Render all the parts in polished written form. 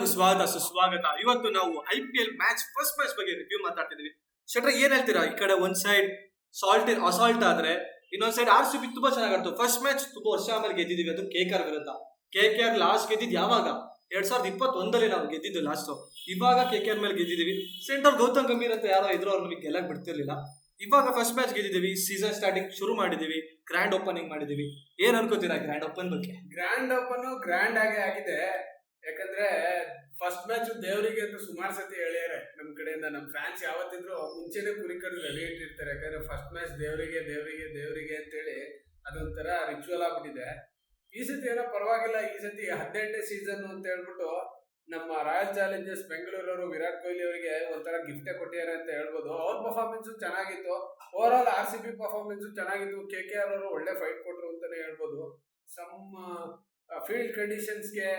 ಎಲ್ಲರಿಗೂ ಸ್ವಾಗತ ಸುಸ್ವಾಗತ. ಇವತ್ತು ನಾವು IPL ಮ್ಯಾಚ್ ಫಸ್ಟ್ ಮ್ಯಾಚ್ ಬಗ್ಗೆ ರಿವ್ಯೂ ಮಾತಾಡ್ತಿದೀವಿ. ಶೆಟ್ರ ಏನ್ ಹೇಳ್ತೀರಾ? ಈ ಕಡೆ ಒಂದ್ ಸೈಡ್ ಅಸಾಲ್ಟ್ ಆದ್ರೆ ಇನ್ನೊಂದ್ ಸೈಡ್ RCB ತುಂಬಾ ಚೆನ್ನಾಗಿತ್ತು. ಫಸ್ಟ್ ಮ್ಯಾಚ್ ತುಂಬಾ ವರ್ಷ ಆಮೇಲೆ ಗೆದ್ದಿದೀವಿ, ಅದು KKR ವಿರುದ್ಧ. KKR ಲಾಸ್ಟ್ ಗೆದ್ದಿದ್ ಯಾವಾಗ? 2021 ನಾವು ಗೆದ್ದಿದ್ದು ಲಾಸ್ಟ್. ಇವಾಗ KKR ಮೇಲೆ ಗೆದ್ದಿದೀವಿ. ಸೆಂಟರ್ ಗೌತಮ್ ಗಂಭೀರ್ ಅಂತ ಯಾರೋ ಇದ್ರು, ಅವ್ರು ನಮಗೆ ಗೆಲ್ಲಕ್ ಬಿಡ್ತಿರ್ಲಿಲ್ಲ. ಇವಾಗ ಫಸ್ಟ್ ಮ್ಯಾಚ್ ಗೆದ್ದಿದೀವಿ. ಸೀಸನ್ ಸ್ಟಾರ್ಟಿಂಗ್ ಶುರು ಮಾಡಿದೀವಿ, ಗ್ರ್ಯಾಂಡ್ ಓಪನಿಂಗ್ ಮಾಡಿದೀವಿ. ಏನ್ ಅನ್ಕೋತೀರಾ ಗ್ರ್ಯಾಂಡ್ ಓಪನ್ ಬಗ್ಗೆ? ಗ್ರ್ಯಾಂಡ್ ಓಪನ್ ಗ್ರ್ಯಾಂಡ್ ಆಗಿ ಆಗಿದೆ. ಯಾಕಂದ್ರೆ ಫಸ್ಟ್ ಮ್ಯಾಚ್ ದೇವರಿಗೆ ಅಂತ ಸುಮಾರು ಸತಿ ಹೇಳ್ಯಾರೆ ನಮ್ ಕಡೆಯಿಂದ. ನಮ್ ಫ್ಯಾನ್ಸ್ ಯಾವತ್ತಿದ್ರು ಮುಂಚೆನೆ ಕುರಿಕಂಡು ರೆಡಿ ಇಟ್ಟಿರ್ತಾರೆ. ಯಾಕಂದ್ರೆ ಫಸ್ಟ್ ಮ್ಯಾಚ್ ದೇವರಿಗೆ ದೇವರಿಗೆ ದೇವರಿಗೆ ಅಂತೇಳಿ ಅದೊಂಥರ ರಿಚುವಲ್ ಆಗ್ಬಿಟ್ಟಿದೆ. ಈ ಸತಿ ಏನೋ ಪರವಾಗಿಲ್ಲ. ಈ ಸತಿ 18ನೇ ಸೀಸನ್ ಅಂತ ಹೇಳ್ಬಿಟ್ಟು ನಮ್ಮ ರಾಯಲ್ ಚಾಲೆಂಜರ್ಸ್ ಬೆಂಗಳೂರವರು ವಿರಾಟ್ ಕೊಹ್ಲಿ ಅವರಿಗೆ ಒಂಥರ ಗಿಫ್ಟೇ ಕೊಟ್ಟಿದ್ದಾರೆ ಅಂತ ಹೇಳ್ಬೋದು. ಅವ್ರ ಪರ್ಫಾರ್ಮೆನ್ಸ್ ಚೆನ್ನಾಗಿತ್ತು. ಓವರ್ ಆಲ್ RCB ಪರ್ಫಾರ್ಮೆನ್ಸ್ ಚೆನ್ನಾಗಿತ್ತು. KKR ಅವರು ಒಳ್ಳೆ ಫೈಟ್ ಕೊಟ್ರು ಅಂತಾನೆ ಹೇಳ್ಬೋದು. ಸಮ್ ಫೀಲ್ಡ್ ಕಂಡೀಷನ್ಸ್ಗೆ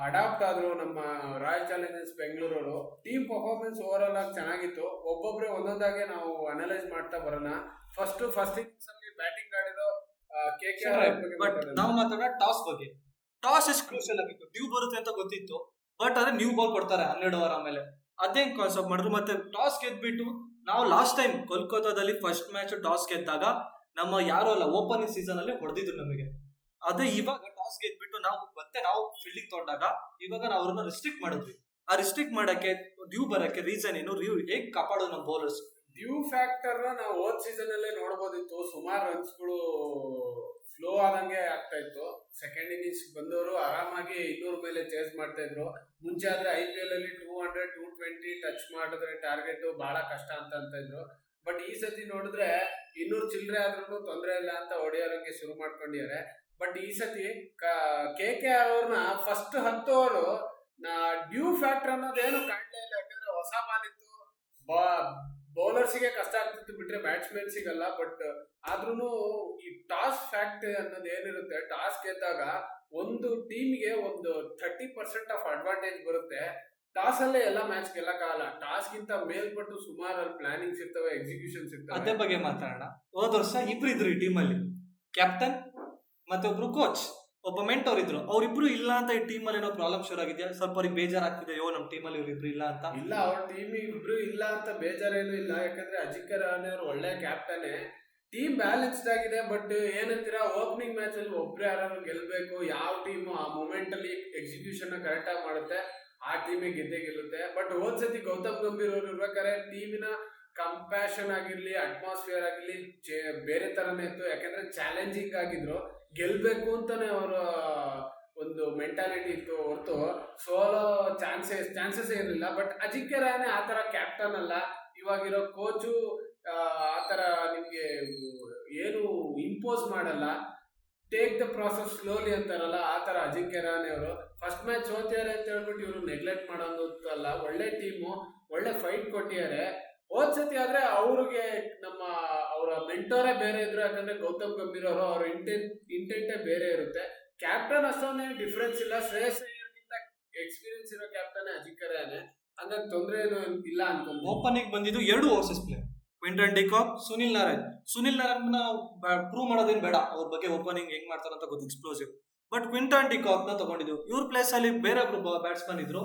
ಅಡಾಪ್ಟ್ ಆದ್ರು ನಮ್ಮ ರಾಯಲ್ ಚಾಲೆಂಜರ್ಸ್ ಬೆಂಗಳೂರವರು. ಟೀಮ್ ಪರ್ಫಾರ್ಮೆನ್ಸ್ ಓವರ್ ಆಲ್ ಆಗಿ ಚೆನ್ನಾಗಿತ್ತು. ಒಬ್ಬೊಬ್ರೆ ಒಂದೊಂದಾಗೆ ನಾವು ಅನಲೈಸ್ ಮಾಡ್ತಾ ಬರೋಣ. ಫಸ್ಟ್ ಇನ್ನಿಂಗ್ಸ್ ಅಲ್ಲಿ ಬ್ಯಾಟಿಂಗ್ ಆಡಿರೋ KKR. ಬಟ್ ನಾವು ಮಾತಾಡೋಣ ಟಾಸ್ ಬಗ್ಗೆ. ಟಾಸ್ ಎಷ್ಟು ಕ್ರೂಷಿಯಲ್ ಆಗಿತ್ತು. ನ್ಯೂ ಬರುತ್ತೆ ಅಂತ ಗೊತ್ತಿತ್ತು, ಬಟ್ ಅದೇ ನ್ಯೂ ಬಾಲ್ ಕೊಡ್ತಾರೆ 12 ಓವರ್ ಆಮೇಲೆ. ಅದೇ ಕಾನ್ಸೆಪ್ಟ್ ಮಾಡಿದ್ರು. ಮತ್ತೆ ಟಾಸ್ ಗೆದ್ಬಿಟ್ಟು ನಾವು ಲಾಸ್ಟ್ ಟೈಮ್ ಕೋಲ್ಕತ್ತಾದಲ್ಲಿ ಫಸ್ಟ್ ಮ್ಯಾಚ್ ಟಾಸ್ ಗೆದ್ದಾಗ ನಮ್ಮ ಯಾರು ಅಲ್ಲ ಓಪನಿಂಗ್ ಸೀಸನ್ ಅಲ್ಲಿ ಹೊಡೆದಿದ್ರು ನಮಗೆ. ಅದೇ ಇವಾಗ ಟಾಸ್ ಗೆದ್ಬಿಟ್ಟು ನಾವು ಫೀಲ್ಡಿಂಗ್ ತೊಗೊಂಡಾಗ ಇವಾಗ ನಾವು ಅವ್ರನ್ನ ರಿಸ್ಟ್ರಿಕ್ಟ್ ಮಾಡಿದ್ವಿ. ಆ ರಿಸ್ಟ್ರಿಕ್ಟ್ ಮಾಡಕ್ಕೆ ಡ್ಯೂ ಬರಕ್ಕೆ ರೀಸನ್ ಏನು? ಹೇಗ್ ಕಾಪಾಡೋದು ನಮ್ಮ ಬೌಲರ್ಸ್? ಡ್ಯೂ ಫ್ಯಾಕ್ಟರ್ ನಾವು ಹೋದ್ ಸೀಸನ್ ಅಲ್ಲೇ ನೋಡ್ಬೋದಿತ್ತು. ಸುಮಾರು ರನ್ಸ್ಗಳು ಸ್ಲೋ ಆದಂಗೆ ಆಗ್ತಾ ಇತ್ತು. ಸೆಕೆಂಡ್ ಇನ್ನಿಂಗ್ಸ್ ಬಂದವರು ಆರಾಮಾಗಿ 200 ಮೇಲೆ ಚೇಸ್ ಮಾಡ್ತಾ ಇದ್ರು. ಮುಂಚೆ ಆದ್ರೆ IPL ಅಲ್ಲಿ 200 220 ಟಚ್ ಮಾಡಿದ್ರೆ ಟಾರ್ಗೆಟ್ ಬಹಳ ಕಷ್ಟ ಅಂತ ಇದ್ರು. ಬಟ್ ಈ ಸತಿ ನೋಡಿದ್ರೆ 200 ಚಿಲ್ಲರೆ ಆದ್ರೂ ತೊಂದರೆ ಇಲ್ಲ ಅಂತ ಹೊಡೆಯೋರಂಗೆ ಶುರು ಮಾಡ್ಕೊಂಡಿದ್ದಾರೆ. ಬಟ್ ಈ ಸತಿ KKR ಅವ್ರನ್ನ ಫಸ್ಟ್ 10 ಓವರು ಡ್ಯೂ ಫ್ಯಾಕ್ಟರ್ ಅನ್ನೋದೇನು ಕಾಣ್ಲೇ ಇಲ್ಲ. ಯಾಕಂದ್ರೆ ಹೊಸ ಬಾಲ್ ಇತ್ತು, ಬೌಲರ್ಸಿಗೆ ಕಷ್ಟ ಆಗ್ತಿತ್ತು, ಬಿಟ್ರೆ ಬ್ಯಾಟ್ಸ್ಮನ್ ಸಿಗಲ್ಲ. ಬಟ್ ಆದ್ರೂ ಈ ಟಾಸ್ ಫ್ಯಾಕ್ಟ್ ಅನ್ನೋದು ಏನಿರುತ್ತೆ, ಟಾಸ್ ಗೆದ್ದಾಗ ಒಂದು ಟೀಮ್ಗೆ ಒಂದು 30% ಆಫ್ ಅಡ್ವಾಂಟೇಜ್ ಬರುತ್ತೆ. ಟಾಸ್ ಅಲ್ಲೇ ಎಲ್ಲ ಮ್ಯಾಚ್ ಗೆಲ್ಲಕ್ಕಾಗಲ್ಲ. ಟಾಸ್ ಗಿಂತ ಮೇಲ್ಪಟ್ಟು ಸುಮಾರು ಪ್ಲಾನಿಂಗ್ಸ್ ಇರ್ತವೆ, ಎಕ್ಸಿಕ್ಯೂಷನ್ಸ್ ಇರ್ತವೆ. ಅದೇ ಬಗ್ಗೆ ಮಾತಾಡೋಣ. ಹೋದ ವರ್ಷ ಇಬ್ರು ಇದ್ರು ಈ ಟೀಮ್ ಅಲ್ಲಿ, ಕ್ಯಾಪ್ಟನ್ ಮತ್ತೆ ಒಬ್ರು ಕೋಚ್, ಒಬ್ಬ ಮೆಂಟೋರ್ ಇದ್ರು. ಅವ್ರಿಬ್ರು ಇಲ್ಲ ಅಂತ ಈ ಟೀಮ್ ಅಲ್ಲಿ ಏನೋ ಪ್ರಾಬ್ಲಮ್ ಶುರು ಆಗಿದೆಯಾ? ಸ್ವಲ್ಪ ಅವ್ರಿಗೆ ಬೇಜಾರಾಗ್ತಿದೆ, ಅಯ್ಯೋ ನಮ್ಮ ಟೀಮ್ ಅಲ್ಲಿ ಇವ್ರಿಬ್ರು ಇಲ್ಲ ಅಂತ. ಇಲ್ಲ, ಅವ್ರ ಟೀಮ್ ಇಬ್ರು ಇಲ್ಲ ಅಂತ ಬೇಜಾರೇನು ಇಲ್ಲ. ಯಾಕಂದ್ರೆ ಅಜಿಂಕ್ಯ ರಹಾನೆ ಅವ್ರು ಒಳ್ಳೆ ಕ್ಯಾಪ್ಟನ್. ಟೀಮ್ ಬ್ಯಾಲೆನ್ಸ್ಡ್ ಆಗಿದೆ. ಬಟ್ ಏನಂತೀರಾ, ಓಪನಿಂಗ್ ಮ್ಯಾಚ್ ಅಲ್ಲಿ ಒಬ್ರು ಯಾರು ಗೆಲ್ಬೇಕು. ಯಾವ ಟೀಮ್ ಆ ಮೂಮೆಂಟ್ ಅಲ್ಲಿ ಎಕ್ಸಿಕ್ಯೂಷನ್ ಕರೆಕ್ಟ್ ಆಗಿ ಮಾಡುತ್ತೆ, ಆ ಟೀಮೇ ಗೆಲ್ಲುತ್ತೆ. ಬಟ್ ಹೋದ್ಸತಿ ಗೌತಮ್ ಗಂಭೀರ್ ಅವರು ಇರ್ಬೇಕಾದ್ರೆ ಟೀಮಿನ ಕಂಪ್ಯಾಷನ್ ಆಗಿರ್ಲಿ, ಅಟ್ಮಾಸ್ಫಿಯರ್ ಆಗಿರ್ಲಿ ಬೇರೆ ತರನೇ ಇತ್ತು. ಯಾಕಂದ್ರೆ ಚಾಲೆಂಜಿಂಗ್ ಆಗಿದ್ರು, ಗೆಲ್ಬೇಕು ಅಂತಾನೆ ಅವರ ಒಂದು ಮೆಂಟಾಲಿಟಿ ಇತ್ತು ಹೊರತು ಸೋಲೋ ಚಾನ್ಸಸ್ ಇರಲಿಲ್ಲ. ಬಟ್ ಅಜಿಂಕ್ಯ ರಹಾನೆ ಆತರ ಕ್ಯಾಪ್ಟನ್ ಅಲ್ಲ. ಇವಾಗಿರೋ ಕೋಚು ಆತರ ನಿಮ್ಗೆ ಏನು ಇಂಪೋಸ್ ಮಾಡಲ್ಲ. ಟೇಕ್ ದ ಪ್ರಾಸೆಸ್ ಸ್ಲೋಲಿ ಅಂತಾರಲ್ಲ, ಆತರ ಅಜಿಂಕ್ಯ ರಹಾನೆ ಅವರು. ಫಸ್ಟ್ ಮ್ಯಾಚ್ ಸೋತಿದ್ದಾರೆ ಅಂತ ಹೇಳ್ಬಿಟ್ಟು ಇವರು ನೆಗ್ಲೆಕ್ಟ್ ಮಾಡೋದು ಅಲ್ಲ. ಒಳ್ಳೆ ಟೀಮು, ಒಳ್ಳೆ ಫೈಟ್ ಕೊಟ್ಟಿದ್ದಾರೆ. ಹೋದ್ಸತಿ ಆದ್ರೆ ಅವ್ರಿಗೆ ಅವರ ಮೆಂಟೋರೇ ಬೇರೆ ಇದ್ರು. ಯಾಕಂದ್ರೆ ಗೌತಮ್ ಗಂಭೀರ್ ಅವರು ಅವ್ರ ಇಂಟೆಂಟೇ ಬೇರೆ ಇರುತ್ತೆ. ಕ್ಯಾಪ್ಟನ್ ಅಷ್ಟೊಂದೇ ಡಿಫ್ರೆನ್ಸ್ ಇಲ್ಲ. ಶ್ರೇಯಸ್ ಅಯ್ಯರ್ಗಿಂತ ಎಕ್ಸ್ಪೀರಿಯನ್ಸ್ ಇರೋ ಕ್ಯಾಪ್ಟನ್ ಅಜಿಂಕ್ಯ ರಹಾನೆ. ಹಂಗಾಗಿ ತೊಂದರೆ ಏನು ಇಲ್ಲ ಅನ್ಕೊಂಡು. ಓಪನಿಂಗ್ ಬಂದಿದ್ದು 2 overseas play, Quinton de Kock, Sunil Narine prove ಮಾಡೋದೇನ್ ಬೇಡ. ಅವ್ರ ಬಗ್ಗೆ ಓಪನಿಂಗ್ ಹೆಂಗ್ ಮಾಡ್ತಾರಂತ ಗೊತ್ತು, ಎಕ್ಸ್ಪ್ಲೋಸಿವ್. ಬಟ್ ಕ್ವಿಂಟನ್ ಡಿಕಾಕ್ ನ ತಗೊಂಡಿದ್ದು. ಇವ್ರ ಪ್ಲೇಸ್ ಅಲ್ಲಿ ಬೇರೆ ಬ್ಯಾಟ್ಸ್ಮನ್ ಇದ್ರು,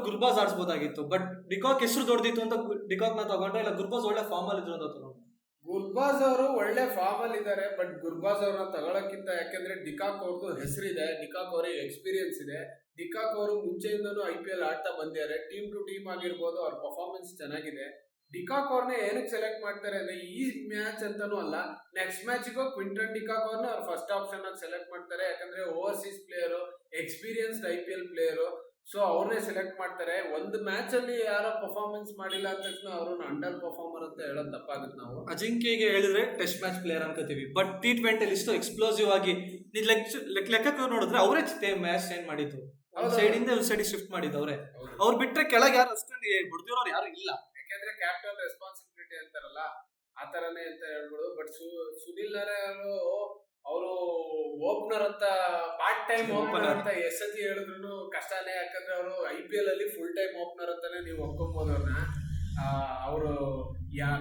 ಗುರ್ಬಾಸ್ ಆಡಿಸಬಹುದಾಗಿತ್ತು. ಬಟ್ ಡಿಕಾಕ್ ಹೆಸರು ದೊಡ್ಡದಿತ್ತು ಅಂತ ಡಿಕಾಕ್ ನ ತಗೊಂಡ್ರೆ, ಇಲ್ಲ ಗುರ್ಬಾಸ್ ಒಳ್ಳೆ ಫಾರ್ಮ್ ಅಲ್ಲಿ ಇದ್ರು ಅಂತ ತಗೊಂಡ್ರೆ. ಗುರ್ಬಾಸ್ ಅವರು ಒಳ್ಳೆ ಫಾರ್ಮ್ ಅಲ್ಲಿ ಇದ್ದಾರೆ. ಬಟ್ ಗುರ್ಬಾಸ್ ಅವ್ರನ್ನ ತಗೊಳಕ್ಕಿಂತ, ಯಾಕಂದ್ರೆ ಡಿಕಾಕ್ ಅವ್ರದ್ದು ಹೆಸರಿದೆ, ಡಿಕಾಕ್ ಅವರಿಗೆ ಎಕ್ಸ್ಪೀರಿಯನ್ಸ್ ಇದೆ. ಡಿಕಾಕ್ ಅವರು ಮುಂಚೆಯಿಂದನೂ IPL ಆಡ್ತಾ ಬಂದಿದ್ದಾರೆ. ಟೀಮ್ ಟು ಟೀಮ್ ಆಗಿರ್ಬೋದು, ಅವ್ರ ಪರ್ಫಾರ್ಮೆನ್ಸ್ ಚೆನ್ನಾಗಿದೆ. ಡಿಕಾಕ್ ಅವ್ರನ್ನ ಏನಕ್ಕೆ ಸೆಲೆಕ್ಟ್ ಮಾಡ್ತಾರೆ ಅಂದ್ರೆ, ಈ ಮ್ಯಾಚ್ ಅಂತಾನೂ ಅಲ್ಲ, ನೆಕ್ಸ್ಟ್ ಮ್ಯಾಚ್ಗೂ ಕ್ವಿಂಟನ್ ಡಿಕಾಕ್ ಅವ್ರನ್ನ ಅವ್ರ ಫಸ್ಟ್ ಆಪ್ಷನ್ ಆಗಿ ಸೆಲೆಕ್ಟ್ ಮಾಡ್ತಾರೆ. ಯಾಕಂದ್ರೆ overseas player, experienced IPL player. So ಅವ್ರನ್ನೇ ಸೆಲೆಕ್ಟ್ ಮಾಡ್ತಾರೆ. ಒಂದು ಮ್ಯಾಚ್ ಅಲ್ಲಿ ಯಾರೋ ಪರ್ಫಾರ್ಮೆನ್ಸ್ ಮಾಡಿಲ್ಲ ಅಂತ ತಕ್ಷಣ ಅವ್ರನ್ನ ಅಂಡರ್ ಪರ್ಫಾರ್ಮರ್ ಅಂತ ಹೇಳೋದು ತಪ್ಪಾಗುತ್ತೆ. ನಾವು ಅಜಿಂಕ್ಯಗೆ ಹೇಳಿದ್ರೆ ಟೆಸ್ಟ್ ಮ್ಯಾಚ್ ಪ್ಲೇಯರ್ ಅನ್ಕೋತೀವಿ. ಬಟ್ T20 ಇಷ್ಟು ಎಕ್ಸ್ಪ್ಲೋಸಿವ್ ಆಗಿ ಲೆಕ್ಕಕ್ಕೆ ನೋಡಿದ್ರೆ ಅವರೇ ಮ್ಯಾಚ್ ಚೇಂಜ್ ಮಾಡಿದ್ದು. ಸೈಡ್ ಇಂದ ಸೈಡ್ ಶಿಫ್ಟ್ ಮಾಡಿದ್ದು ಅವರೇ. ಅವ್ರು ಬಿಟ್ರೆ ಕೆಳಗೆ ಯಾರು ಅಷ್ಟೊಂದು ಹೊಡೆದಿರೋರು ಯಾರು ಇಲ್ಲ. ಯಾಕಂದ್ರೆ ಕ್ಯಾಪ್ಟನ್ ರೆಸ್ಪಾನ್ಸಿಬಿಲಿಟಿ ಅಂತಾರಲ್ಲ, ಆ ತರನೇ ಅಂತ ಹೇಳ್ಬೋದು. ಬಟ್ ಸುನಿಲ್ ನಾರಾಯಣ್ ಅವರು ಓಪನರ್ ಅಂತ, ಪಾರ್ಟ್ ಟೈಮ್ ಓಪನರ್ ಅಂತ ಎಷ್ಟತಿ ಹೇಳಿದ್ರು ಕಷ್ಟನೇ. ಯಾಕಂದ್ರೆ ಅವರು IPL ಅಲ್ಲಿ ಫುಲ್ ಟೈಮ್ ಓಪನರ್ ಅಂತಾನೆ ನೀವು ಒಪ್ಕೊಬಹುದು ಅವ್ರನ್ನ. ಅವರು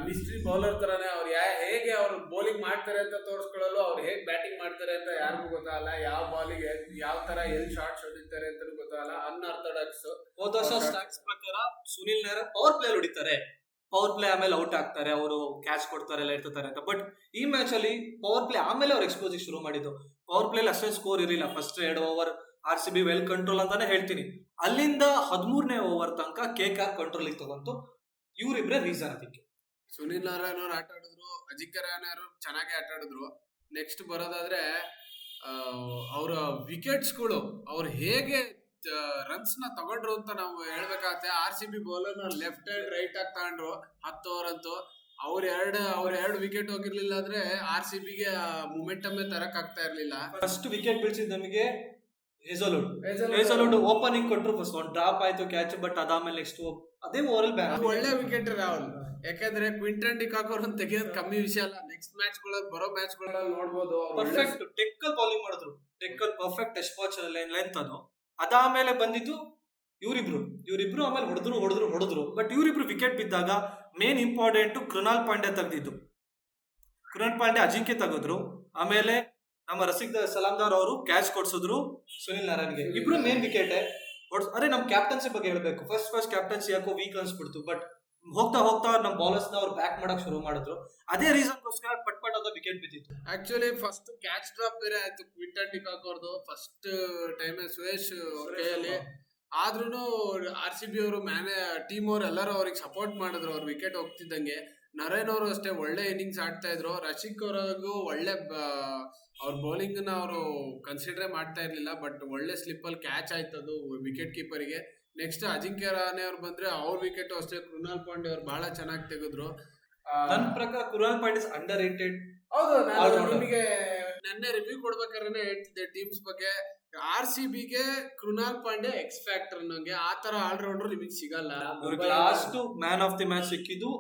ಮಿಸ್ಟ್ರಿ ಬೌಲರ್ ತರಾನೇ ಅವ್ರು ಹೇಗೆ ಅವ್ರು ಬೌಲಿಂಗ್ ಮಾಡ್ತಾರೆ ಅಂತ ತೋರಿಸ್ಕೊಳ್ಳಲು, ಅವ್ರು ಹೇಗೆ ಬ್ಯಾಟಿಂಗ್ ಮಾಡ್ತಾರೆ ಅಂತ ಯಾರಿಗೂ ಗೊತ್ತಾಗಲ್ಲ, ಯಾವ ಬಾಲಿಗೆ ಯಾವ ತರ ಎಲ್ಲಿ ಶಾರ್ಟ್ಸ್ ಹೊಡಿತಾರೆ ಅಂತ ಗೊತ್ತಾಗಲ್ಲ. ಅನ್ಆರ್ಥೋಡಾಕ್ಸ್. ಹೋದ ವರ್ಷ ಸ್ಟಾಟ್ಸ್ ಪ್ರಕಾರ ಸುನಿಲ್ ನಾರಾಯಣ್ ಪವರ್ ಪ್ಲೇ ಹೊಡಿತಾರೆ, ಪವರ್ ಪ್ಲೇ ಆಮೇಲೆ ಔಟ್ ಆಗ್ತಾರೆ, ಅವರು ಕ್ಯಾಚ್ ಕೊಡ್ತಾರೆ ಎಲ್ಲ ಇರ್ತಾರೆ ಅಂತ. ಬಟ್ ಈ ಮ್ಯಾಚ್ ಅಲ್ಲಿ ಪವರ್ ಪ್ಲೇ ಆಮೇಲೆ ಅವ್ರು ಎಕ್ಸ್ಪೋಸಿಂಗ್ ಶುರು ಮಾಡಿದ್ದು. ಪವರ್ ಪ್ಲೇ ಅಷ್ಟೊಂದು ಸ್ಕೋರ್ ಇರಲಿಲ್ಲ. First 2 over RCB well control ಅಂತಾನೆ ಹೇಳ್ತೀನಿ. ಅಲ್ಲಿಂದ 13ನೇ ಓವರ್ ತನಕ KKR ಕಂಟ್ರೋಲ್ ತಗೊಂತು. ಇವರಿಬ್ರೆ ರೀಸನ್ ಅದಕ್ಕೆ. ಸುನಿಲ್ ನಾರಾಯಣ್ ಅವ್ರು ಆಟ ಆಡಿದ್ರು, ಅಜಿಂಕ್ಯ ರಹಾನೆ ಅವರು ಚೆನ್ನಾಗಿ ಆಟ ಆಡಿದ್ರು. ನೆಕ್ಸ್ಟ್ ಬರೋದಾದ್ರೆ ಅವರ ವಿಕೆಟ್ಸ್ಗಳು ಅವ್ರು ಹೇಗೆ ರನ್ಸ್ ನ ತಗೊಂಡ್ರು ಅಂತ ನಾವು ಹೇಳ್ಬೇಕಾಗತ್ತೆ. RCB ಬೌಲರ್ ನ ಲೆಫ್ಟ್ ಅಂಡ್ ರೈಟ್ ಆಗಿ ತಗೊಂಡ್ರು 10 ಓವರ್ ಅಂತೂ. ಅವ್ರ ಎರಡು ವಿಕೆಟ್ ಹೋಗಿರ್ಲಿಲ್ಲ ಅಂದ್ರೆ RCB ಗೆ ಮೊಮೆಂಟಮ್ ತರಕ್ ಆಗ್ತಾ ಇರ್ಲಿಲ್ಲ. ಫಸ್ಟ್ ವಿಕೆಟ್ ಬೀಳ್ಸಿದ್ ನಮಗೆ ಹೇಜಲ್ವುಡ್ ಓಪನಿಂಗ್ ಕೊಟ್ರು. ಫಸ್ಟ್ ಒಂದು ಡ್ರಾಪ್ ಆಯ್ತು ಕ್ಯಾಚ್, ಬಟ್ ಅದಾದ್ಮೇಲೆ ನೆಕ್ಸ್ಟ್ ಅದೇ ಓವರ್ ಒಳ್ಳೆ ವಿಕೆಟ್ ರಾಹುಲ್. ಯಾಕಂದ್ರೆ ಕ್ವಿಂಟನ್ ಡಿಕಾಕ್ ಅವ್ರನ್ನ ತೆಗೆಯೋದು ಕಮ್ಮಿ ವಿಷಯ ಅಲ್ಲ. ನೆಕ್ಸ್ಟ್ ಮ್ಯಾಚ್ ಗಳಲ್ಲಿ ಬರೋ ಮ್ಯಾಚ್ ಗಳಲ್ಲಿ ನೋಡ್ಬೋದು. ಪರ್ಫೆಕ್ಟ್ ಟೆಕ್ಕಲ್ ಬೌಲಿಂಗ್ ಮಾಡಿದ್ರು. ಟೆಕ್ಕಲ್ ಪರ್ಫೆಕ್ಟ್ ಟೆಸ್ಟ್ ಬಾಚ್ ಲೆಂತ್ ಅದು. ಅದಾದ್ಮೇಲೆ ಬಂದಿದ್ದು ಇವರಿಬ್ರು ಆಮೇಲೆ ಹೊಡೆದ್ರು. ಬಟ್ ಇವರಿಬ್ರು ವಿಕೆಟ್ ಬಿದ್ದಾಗ ಮೇನ್ ಇಂಪಾರ್ಟೆಂಟ್ ಕೃಣಾಲ್ ಪಾಂಡ್ಯ ತೆಗ್ದಿದ್ದು. ಕೃಣಾಲ್ ಪಾಂಡ್ಯ ಅಜಿಂಕ್ಯ ತೆಗೆದ್ರು. ಆಮೇಲೆ ನಮ್ಮ ರಸಿಕ್ ಸಲಾಮ್ದಾರ್ ಅವರು ಕ್ಯಾಚ್ ಕೊಡ್ಸಿದ್ರು ಸುನಿಲ್ ನಾರಾಯಣ್ಗೆ. ಇಬ್ರು ಮೇನ್ ವಿಕೆಟ್. ಅರೆ ನಮ್ ಕ್ಯಾಪ್ಟನ್ಸಿ ಬಗ್ಗೆ ಹೇಳ್ಬೇಕು. ಫಸ್ಟ್ ಕ್ಯಾಪ್ಟನ್ಸಿ ಯಾಕೋ ವೀಕ್ ಅನ್ಸ್ಬಿಡ್ತು. ಬಟ್ ಹೋಗ್ತಾ ನಮ್ಮ ಬೌಲರ್ಸ್ ನ ಅವ್ರು ಬ್ಯಾಕ್ ಮಾಡಕ್ ಶುರು ಮಾಡಿದ್ರು. ಅದೇ ರೀಸನ್ಗೋಸ್ಕರ ಪಟ್ ಅದ ವಿಕೆಟ್ ಬಿದ್ದಿತ್ತು. ಆಕ್ಚುಲಿ ಫಸ್ಟ್ ಕ್ಯಾಚ್ ಡ್ರಾಪ್ ಬೇರೆ ಆಯ್ತು ಕ್ವಿಂಟನ್ ಡಿಕಾಕ್ ಅವ್ರದ್ದು ಫಸ್ಟ್ ಟೈಮ್ ಸುರೇಶ್ ಕೈಯಲ್ಲಿ. ಆದ್ರೂ RCB ಅವರು ಟೀಮ್ ಅವ್ರು ಎಲ್ಲರೂ ಅವ್ರಿಗೆ ಸಪೋರ್ಟ್ ಮಾಡಿದ್ರು. ಅವ್ರು ವಿಕೆಟ್ ಹೋಗ್ತಿದ್ದಂಗೆ ನರೇನ್ ಅವರು ಅಷ್ಟೇ ಒಳ್ಳೆ ಇನ್ನಿಂಗ್ಸ್ ಆಡ್ತಾ ಇದ್ರು. ರಶಿಕ್ ಅವ್ರಿಗೂ ಒಳ್ಳೆ ಅವ್ರ ಬೌಲಿಂಗ್ ನ ಅವರು ಕನ್ಸಿಡರ್ ಮಾಡ್ತಾ ಇರ್ಲಿಲ್ಲ. ಬಟ್ ಒಳ್ಳೆ ಸ್ಲಿಪ್ ಅಲ್ಲಿ ಕ್ಯಾಚ್ ಆಯ್ತದು ವಿಕೆಟ್ ಕೀಪರ್ಗೆ. ನೆಕ್ಸ್ಟ್ ಅಜಿಂಕ್ಯ ರಹಾನೆ ಅವ್ರು ಬಂದ್ರೆ ಅವ್ರ ವಿಕೆಟ್ ಅಷ್ಟೇ ಕೃಣಾಲ್ ಪಾಂಡ್ಯ ಅವ್ರು ಬಹಳ ಚೆನ್ನಾಗಿ ತೆಗೆದ್ರು. ನನ್ನ ಪ್ರಕಾರ Krunal Pandya is under rated. ಹೌದು, ನಿಮಗೆ ನೆನ್ನೆ ರಿವ್ಯೂ ಕೊಡ್ಬೇಕಾದ್ರೆ ಹೇಳ್ತಿದ್ದೆ ಟೀಮ್ಸ್ ಬಗ್ಗೆ. RCB ಗೆ ಕೃಣಾಲ್ ಪಾಂಡ್ಯ ಎಕ್ಸ್ ಫ್ಯಾಕ್ಟರ್ ಅನ್ನೋಂಗೆ ಆ ತರ ಆಲ್ರೌಂಡರ್ ನಿಮಗೆ ಸಿಗಲ್ಲ. Last man of the match ಸಿಕ್ಕಿದ್ದು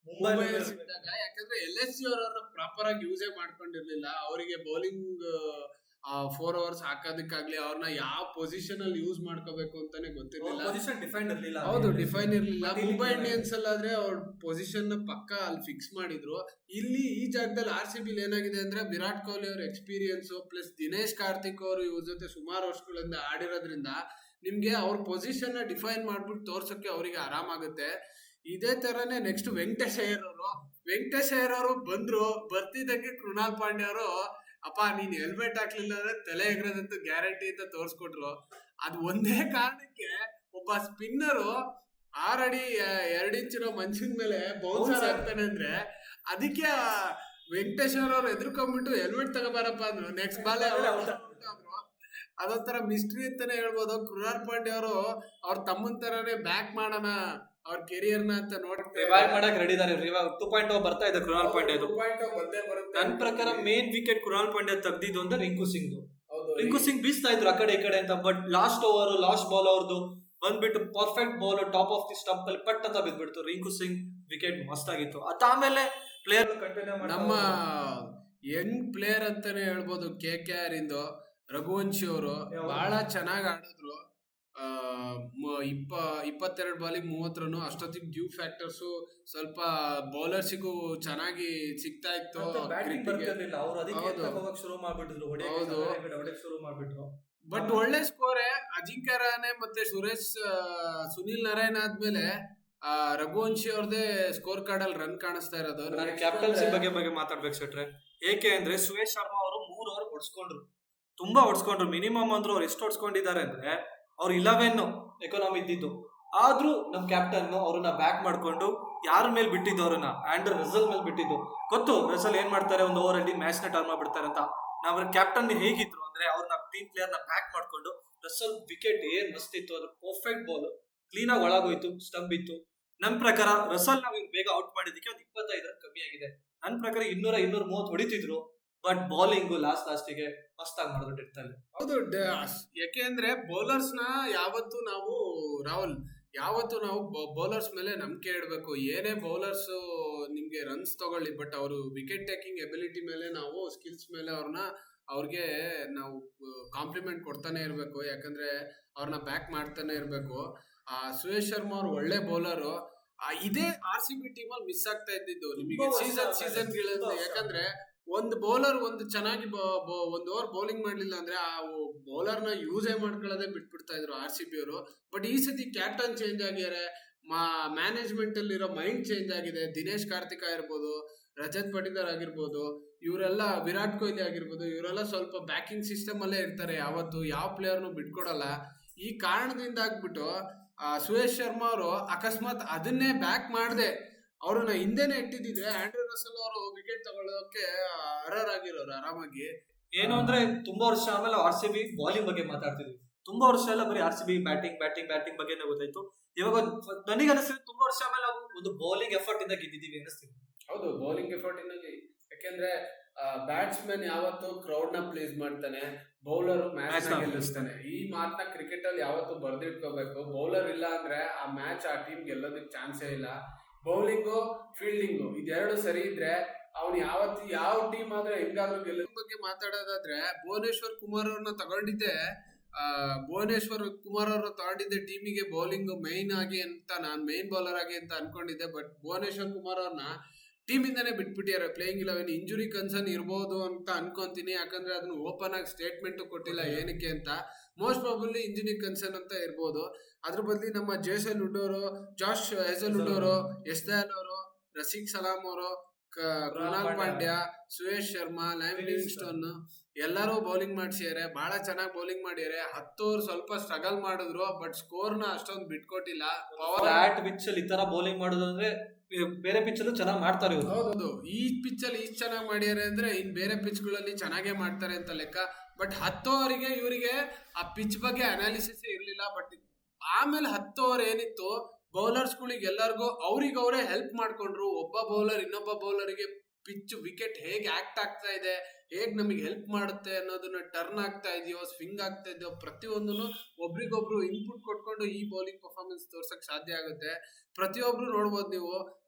ಮುಂಬೈ ಸಿಕ್ಕಿದಾಗ. ಯಾಕಂದ್ರೆ LSG ಅವರನ್ನ ಪ್ರಾಪರ್ ಆಗಿ ಯೂಸೇ ಮಾಡ್ಕೊಂಡಿರ್ಲಿಲ್ಲ. ಅವರಿಗೆ ಬೌಲಿಂಗ್ 4 ಓವರ್ಸ್ ಹಾಕೋದಕ್ಕಾಗ್ಲಿ ಅವ್ರನ್ನ ಯಾವ ಪೊಸಿಷನ್ ಅಲ್ಲಿ ಯೂಸ್ ಮಾಡ್ಕೋಬೇಕು ಅಂತಾನೆ ಗೊತ್ತಿರ್ಲಿಲ್ಲ. ಹೌದು, ಡಿಫೈನ್ ಇರ್ಲಿಲ್ಲ. ಮುಂಬೈ ಇಂಡಿಯನ್ಸ್ ಅಲ್ಲಾದ್ರೆ ಅವ್ರ ಪೊಸಿಷನ್ ಪಕ್ಕ ಅಲ್ಲಿ ಫಿಕ್ಸ್ ಮಾಡಿದ್ರು. ಇಲ್ಲಿ ಈ ಜಾಗದಲ್ಲಿ RCB ಏನಾಗಿದೆ ಅಂದ್ರೆ ವಿರಾಟ್ ಕೊಹ್ಲಿ ಅವ್ರ ಎಕ್ಸ್ಪೀರಿಯನ್ಸ್ ಪ್ಲಸ್ ದಿನೇಶ್ ಕಾರ್ತಿಕ್ ಅವರು ಇವ್ರ ಜೊತೆ ಸುಮಾರು ವರ್ಷಗಳಿಂದ ಆಡಿರೋದ್ರಿಂದ ನಿಮ್ಗೆ ಅವ್ರ ಪೊಸಿಷನ್ ನ ಡಿಫೈನ್ ಮಾಡ್ಬಿಟ್ಟು ತೋರ್ಸಕ್ಕೆ ಅವರಿಗೆ ಆರಾಮಾಗುತ್ತೆ. ಇದೇ ತರನೇ ನೆಕ್ಸ್ಟ್ ವೆಂಕಟೇಶ್ ಅಯ್ಯರ್ ಅವರು ಬರ್ತಿದ್ದಕ್ಕೆ ಕೃಣಾಲ್ ಪಾಂಡ್ಯ ಅವರು ಅಪ್ಪ ನೀನ್ ಹೆಲ್ಮೆಟ್ ಹಾಕ್ಲಿಲ್ಲ ಅಂದ್ರೆ ತಲೆ ಎಗರದಂತೂ ಗ್ಯಾರಂಟಿ ಅಂತ ತೋರ್ಸ್ಕೊಟ್ರು. ಅದು ಒಂದೇ ಕಾರಣಕ್ಕೆ ಒಬ್ಬ ಸ್ಪಿನ್ನರು 6 ಅಡಿ 2 ಇಂಚಿನ ಮನುಷ್ಯನ ಮೇಲೆ ಬೌನ್ಸರ್ ಆಗ್ತಾನೆ ಅಂದ್ರೆ ಅದಕ್ಕೆ ವೆಂಕಟೇಶ್ವರ ಅವ್ರು ಎದುರ್ಕೊಂಡ್ಬಿಟ್ಟು ಹೆಲ್ಮೆಟ್ ತಗೋಬಾರಪ್ಪ ಅಂದ್ರು. ನೆಕ್ಸ್ಟ್ ಬಾಲ್ ಅದೊಂಥರ ಮಿಸ್ಟ್ರಿ ಅಂತಾನೆ ಹೇಳ್ಬೋದು. ಕೃಣಾಲ್ ಪಾಂಡ್ಯ ಅವರು ಅವ್ರ ತಮ್ಮನ್ ತರಾನೇ ಬ್ಯಾಕ್ ಮಾಡೋಣ ಅವ್ರ ಕೆರಿಯರ್ ನ ಅಂತ ರಿವೈವ್ ಮಾಡಕ್ ರೆಡಿ ಇದಾರೆ. 2.0 ಬರ್ತಾ ಇದೆ ಕೃಣಾಲ್ ಪಾಂಡ್ಯ. ನನ್ನ ಪ್ರಕಾರ ಮೇನ್ ವಿಕೆಟ್ ಕೃಣಾಲ್ ಪಾಂಡ್ಯ ತೆಗ್ದಿದ್ದು ಅಂದ್ರೆ ರಿಂಕು ಸಿಂಗ್ ಬೀಸ್ತಾ ಇದ್ರು ಆ ಕಡೆ ಈ ಕಡೆ ಅಂತ. ಬಟ್ ಲಾಸ್ಟ್ ಬಾಲ್ ಅವ್ರದ್ದು ಬಂದ್ಬಿಟ್ಟು perfect ball top of the stump ಅಲ್ಲಿ ಪಟ್ ಅಂತ ಬಿದ್ಬಿಡ್ತು. ರಿಂಕು ಸಿಂಗ್ ವಿಕೆಟ್ ಮಸ್ತ್ ಆಗಿತ್ತು. ಅದಾದ್ಮೇಲೆ ಪ್ಲೇಯರ್ ನಮ್ಮ ಯಂಗ್ ಪ್ಲೇಯರ್ ಅಂತಾನೆ ಹೇಳ್ಬೋದು KKR ಇಂದು ರಘುವಂಶಿ ಅವರು ಬಹಳ ಚೆನ್ನಾಗಿ ಆಡಿದ್ರು. 22 ಬಾಲಿಗೆ 30 ರನ್. ಅಷ್ಟೊತ್ತಿಗೆ ಡ್ಯೂ ಫ್ಯಾಕ್ಟರ್ಸ್ ಸ್ವಲ್ಪ ಬೌಲರ್ಸಿಗೂ ಚೆನ್ನಾಗಿ ಸಿಗ್ತಾ ಇತ್ತು. ಬಟ್ ಒಳ್ಳೆ ಸ್ಕೋರ್ ಅಜಿಂಕ್ಯ ರಹಾನೆ ಮತ್ತೆ ಸುನಿಲ್ ನಾರಾಯಣ್ ಆದ್ಮೇಲೆ ರಘುವಂಶಿ ಅವ್ರದೇ ಸ್ಕೋರ್ ಕಾರ್ಡ್ ಅಲ್ಲಿ ರನ್ ಕಾಣಿಸ್ತಾ ಇರೋದು. ಕ್ಯಾಪ್ಟನ್ಸಿ ಬಗ್ಗೆ ಮಾತಾಡ್ಬೇಕು ಸೆಟ್ರೆ. ಏಕೆ ಅಂದ್ರೆ ಸುರೇಶ್ ಶರ್ಮಾ ಅವರು 3 ಓವರ್ ತುಂಬಾ ಹೊಡ್ಸ್ಕೊಂಡ್ರು. ಮಿನಿಮಮ್ ಅಂದ್ರು ಅವ್ರು ಎಷ್ಟು ಹೊಡ್ಸ್ಕೊಂಡಿದ್ದಾರೆ ಅಂದ್ರೆ ಅವ್ರು 11 ಎಕಾನಮಿ ಇದ್ದಿದ್ದು. ಆದ್ರೂ ನಮ್ ಕ್ಯಾಪ್ಟನ್ ಅವ್ರನ್ನ ಬ್ಯಾಕ್ ಮಾಡ್ಕೊಂಡು ಯಾರ ಮೇಲೆ ಬಿಟ್ಟಿದ್ದು ಅವ್ರನ್ನ ಆಂಡ್ರೆ ರಸಲ್ ಮೇಲೆ ಬಿಟ್ಟಿದ್ದು. ಗೊತ್ತು ರಸಲ್ ಏನ್ ಮಾಡ್ತಾರೆ, ಒಂದು ಓವರ್ ಅಲ್ಲಿ ಮ್ಯಾಚ್ ನ ಟರ್ನ್ ಮಾಡ್ಬಿಡ್ತಾರೆ ಅಂತ. ನಾವ್ ಕ್ಯಾಪ್ಟನ್ ಹೇಗಿದ್ರು ಅಂದ್ರೆ ಅವ್ರನ್ನ ಟೀಮ್ ಪ್ಲೇಯರ್ ನ ಬ್ಯಾಕ್ ಮಾಡ್ಕೊಂಡು ರಸಲ್ ವಿಕೆಟ್ ಏನ್ ಮಸ್ತ್ ಇತ್ತು. ಅದು ಪರ್ಫೆಕ್ಟ್ ಬಾಲ್ ಕ್ಲೀನ್ ಆಗಿ ಒಳಗೋಯ್ತು, ಸ್ಟಂಪ್ ಇತ್ತು. ನನ್ ಪ್ರಕಾರ ರಸಲ್ ನಾವ್ ಬೇಗ ಔಟ್ ಮಾಡಿದಕ್ಕೆ ಒಂದು 25 ರನ್ ಕಮ್ಮಿ ಆಗಿದೆ. ನನ್ ಪ್ರಕಾರ 230 ಹೊಡಿತಿದ್ರು. ಬಟ್ ಬೌಲಿಂಗ್ ಲಾಸ್ಟಿಗೆ ಮಸ್ತ್ ಆಗಿ ಮಾಡ್ಬಿಟ್ಟಿರ್ತಾರೆ. ಹೌದು, ಯಾಕೆಂದ್ರೆ ಬೌಲರ್ಸ್ ನ ಯಾವತ್ತು ನಾವು ಬೌಲರ್ಸ್ ಮೇಲೆ ನಂಬಿಕೆ ಇಡಬೇಕು. ಏನೇ ಬೌಲರ್ಸ್ ನಿಮ್ಗೆ ರನ್ಸ್ ತಗೊಳ್ಳಿ, ಬಟ್ ಅವರು ವಿಕೆಟ್ ಟೇಕಿಂಗ್ ಎಬಿಲಿಟಿ ಮೇಲೆ ನಾವು ಸ್ಕಿಲ್ಸ್ ಮೇಲೆ ಅವ್ರಿಗೆ ನಾವು ಕಾಂಪ್ಲಿಮೆಂಟ್ ಕೊಡ್ತಾನೆ ಇರಬೇಕು. ಯಾಕಂದ್ರೆ ಅವ್ರನ್ನ ಬ್ಯಾಕ್ ಮಾಡ್ತಾನೆ ಇರಬೇಕು. ಸುರೇಶ್ ಶರ್ಮಾ ಅವ್ರು ಒಳ್ಳೆ ಬೌಲರು. ಇದೇ RCB ಟೀಮ್ ಅಲ್ಲಿ ಮಿಸ್ ಆಗ್ತಾ ಇದ್ದಿದ್ದು ನಿಮಗೆ ತುಂಬಾ ವರ್ಷ ಸೀಸನ್ ತುಂಬಾ ವರ್ಷ. ಯಾಕಂದ್ರೆ ಒಂದು ಬೌಲರ್ ಒಂದು ಚೆನ್ನಾಗಿ ಒಂದು ಓವರ್ ಬೌಲಿಂಗ್ ಮಾಡ್ಲಿಲ್ಲ ಅಂದ್ರೆ ಆ ಬೌಲರ್ ನ ಯೂಸೇ ಮಾಡ್ಕೊಳ್ಳೋದೇ ಬಿಟ್ಬಿಡ್ತಾ ಇದ್ರು RCB ಅವರು. ಬಟ್ ಈ ಸತಿ ಕ್ಯಾಪ್ಟನ್ ಚೇಂಜ್ ಆಗ್ಯಾರೆ, ಮ್ಯಾನೇಜ್ಮೆಂಟ್ ಅಲ್ಲಿರೋ ಮೈಂಡ್ ಚೇಂಜ್ ಆಗಿದೆ. ದಿನೇಶ್ ಕಾರ್ತಿಕ್ ಆಗಿರ್ಬೋದು, ರಜತ್ ಪಟಿದಾರ್ ಆಗಿರ್ಬೋದು, ಇವರೆಲ್ಲ ವಿರಾಟ್ ಕೊಹ್ಲಿ ಆಗಿರ್ಬೋದು, ಇವರೆಲ್ಲ ಸ್ವಲ್ಪ ಬ್ಯಾಕಿಂಗ್ ಸಿಸ್ಟಮ್ ಅಲ್ಲೇ ಇರ್ತಾರೆ. ಯಾವತ್ತು ಯಾವ ಪ್ಲೇಯರ್ನು ಬಿಟ್ಕೊಡಲ್ಲ. ಈ ಕಾರಣದಿಂದ ಆಗ್ಬಿಟ್ಟು ಸುರೇಶ್ ಶರ್ಮಾ ಅವರು ಅಕಸ್ಮಾತ್ ಅದನ್ನೇ ಬ್ಯಾಕ್ ಮಾಡದೆ ಅವ್ರನ್ನ ಹಿಂದೆನೆ ಇಟ್ಟಿದ್ರೆ ಆಂಡ್ರೂ ರಸಲ್ ಅವರು ವಿಕೆಟ್ ತಗೊಳ್ಳೋಕೆ ಅರ್ಹರಾಗಿರೋರು ಆರಾಮಾಗಿ. ಏನು ಅಂದ್ರೆ ತುಂಬಾ ವರ್ಷ ಆಮೇಲೆ RCB ಬಾಲಿಂಗ್ ಬಗ್ಗೆ ಮಾತಾಡ್ತಿದ್ವಿ. ತುಂಬಾ ವರ್ಷ ಎಲ್ಲ ಬರೀ RCB ಬ್ಯಾಟಿಂಗ್ ಬಗ್ಗೆನೇ ಗೊತ್ತಾಯ್ತು. ಇವಾಗ ನನಗೆ ಅನಿಸ್ತಿದೆ ತುಂಬಾ ವರ್ಷ ಆಮೇಲೆ ನಾವು ಒಂದು ಬೌಲಿಂಗ್ ಎಫರ್ಟ್ ಇಂದ ಗೆದ್ದಿದ್ದೀವಿ ಅನಿಸ್ತಿದೆ. ಹೌದು, ಬೌಲಿಂಗ್ ಎಫರ್ಟ್ ಇಂದಾಗಿ. ಯಾಕೆಂದ್ರೆ ಬ್ಯಾಟ್ಸ್ಮನ್ ಯಾವತ್ತು ಕ್ರೌಡ್ ನ ಪ್ಲೇಸ್ ಮಾಡ್ತಾನೆ, ಬೌಲರ್ ಮ್ಯಾಚ್ ನ ಗೆಲ್ಲಿಸ್ತಾನೆ. ಈ ಮಾತನ್ನ ಕ್ರಿಕೆಟ್ ಅಲ್ಲಿ ಯಾವತ್ತು ಬರ್ದಿಟ್ಕೋಬೇಕು. ಬೌಲರ್ ಇಲ್ಲ ಅಂದ್ರೆ ಆ ಮ್ಯಾಚ್ ಆ ಟೀಮ್ ಗೆಲ್ಲೋದಕ್ಕೆ ಚಾನ್ಸೇ ಇಲ್ಲ. ಬೌಲಿಂಗು ಫೀಲ್ಡಿಂಗು ಇದೆರಡು ಸರಿ ಇದ್ರೆ ಅವ್ನು ಯಾವತ್ತು ಯಾವ ಟೀಮ್ ಆದ್ರೆ ಹೆಂಗಾದ್ರೂ ಗೆಲ್ಲ. ಬಗ್ಗೆ ಮಾತಾಡೋದಾದ್ರೆ ಭುವನೇಶ್ವರ್ ಕುಮಾರ್ ಅವ್ರನ್ನ ತಗೊಂಡಿದ್ದೆ ಟೀಮಿಗೆ ಬೌಲಿಂಗ್ ಮೈನ್ ಆಗಿ ಅಂತ ನಾನು ಮೈನ್ ಬೌಲರ್ ಆಗಿ ಅಂತ ಅನ್ಕೊಂಡಿದ್ದೆ. ಬಟ್ ಭುವನೇಶ್ವರ್ ಕುಮಾರ್ ಅವ್ರನ್ನ ಟೀಮ್ ಇಂದಾನೆ ಬಿಟ್ಬಿಟ್ಟಿದ್ದಾರೆ. ಪ್ಲೇಯಿಂಗ್ 11 ಇಂಜುರಿ ಕನ್ಸರ್ನ್ ಇರ್ಬೋದು ಅಂತ ಅನ್ಕೊಂತೀನಿ. ಯಾಕಂದ್ರೆ ಅದನ್ನ ಓಪನ್ ಆಗಿ ಸ್ಟೇಟ್ಮೆಂಟ್ ಕೊಟ್ಟಿಲ್ಲ ಏನಕ್ಕೆ ಅಂತ. ಮೋಸ್ಟ್ ಪ್ರಾಬಬ್ಲಿ ಇಂಜುರಿ ಕನ್ಸರ್ನ್ ಅಂತ ಇರ್ಬೋದು. ಅದ್ರ ಬದಲಿ ನಮ್ಮ ಜೇಸಲ್ ವುಡ್ ಅವರು, ಜಾಶ್ ಹೇಸಲ್ವುಡ್ ಅವರು, ಎಸ್ ದಯಾಲ್ ಅವರು, ರಸಿಕ್ ಸಲಾಂ ಅವರು, ಕೃಣಾಲ್ ಪಾಂಡ್ಯ, ಸುರೇಶ್ ಶರ್ಮಾ, ಲೈಮ್ ಲಿವಿಂಗ್ಸ್ಟೋನ್ ಎಲ್ಲರೂ ಬೌಲಿಂಗ್ ಮಾಡ್ಸಿದ್ದಾರೆ. ಬಹಳ ಚೆನ್ನಾಗಿ ಬೌಲಿಂಗ್ ಮಾಡಿದ್ದಾರೆ. 10 ಓವರ್ ಸ್ವಲ್ಪ ಸ್ಟ್ರಗಲ್ ಮಾಡಿದ್ರು, ಬಟ್ ಸ್ಕೋರ್ ನ ಅಷ್ಟೊಂದು ಬಿಟ್ಕೊಟ್ಟಿಲ್ಲ. ಫ್ಲಾಟ್ ಪಿಚ್ ಅಲ್ಲಿ ಈ ತರ ಬೌಲಿಂಗ್ ಮಾಡೋದಂದ್ರೆ ಬೇರೆ ಪಿಚ್ ಅಲ್ಲೂ ಚೆನ್ನಾಗಿ ಮಾಡ್ತಾರೆ ಇವರು. ಹೌದು, ಈ ಪಿಚ್ ಅಲ್ಲಿ ಇಷ್ಟು ಚೆನ್ನಾಗಿ ಮಾಡ್ಯಾರೆ ಅಂದ್ರೆ ಇನ್ ಬೇರೆ ಪಿಚ್ ಗಳಲ್ಲಿ ಚೆನ್ನಾಗೇ ಮಾಡ್ತಾರೆ ಅಂತ ಲೆಕ್ಕ. ಬಟ್ 10 ಓವರಿಗೆ ಇವರಿಗೆ ಆ ಪಿಚ್ ಬಗ್ಗೆ ಅನಾಲಿಸಿಸ್ ಇರ್ಲಿಲ್ಲ. ಬಟ್ ಆಮೇಲೆ 10 ಓವರ್ ಏನಿತ್ತು, ಬೌಲರ್ಸ್ ಗಳಿಗೆ ಎಲ್ಲರಿಗೂ ಅವರೇ ಹೆಲ್ಪ್ ಮಾಡ್ಕೊಂಡ್ರು. ಒಬ್ಬ ಬೌಲರ್ ಇನ್ನೊಬ್ಬ ಬೌಲರ್ಗೆ ಪಿಚ್ ವಿಕೆಟ್ ಹೇಗೆ ಆಕ್ಟ್ ಆಗ್ತಾ ಇದೆ, ಹೇಗ್ ನಮಗೆ ಹೆಲ್ಪ್ ಮಾಡುತ್ತೆ ಅನ್ನೋದನ್ನ, ಟರ್ನ್ ಆಗ್ತಾ ಇದೆಯೋ, ಸ್ವಿಂಗ್ ಆಗ್ತಾ ಇದೆಯೋ, ಪ್ರತಿಯೊಂದನ್ನು ಒಬ್ರಿಗೊಬ್ರು ಇನ್ಪುಟ್ ಕೊಟ್ಕೊಂಡು ಈ ಬೌಲಿಂಗ್ ಪರ್ಫಾರ್ಮೆನ್ಸ್ ತೋರ್ಸಕ್ ಸಾಧ್ಯ ಆಗುತ್ತೆ. ಪ್ರತಿಯೊಬ್ರು ನೋಡ್ಬೋದು ನೀವು.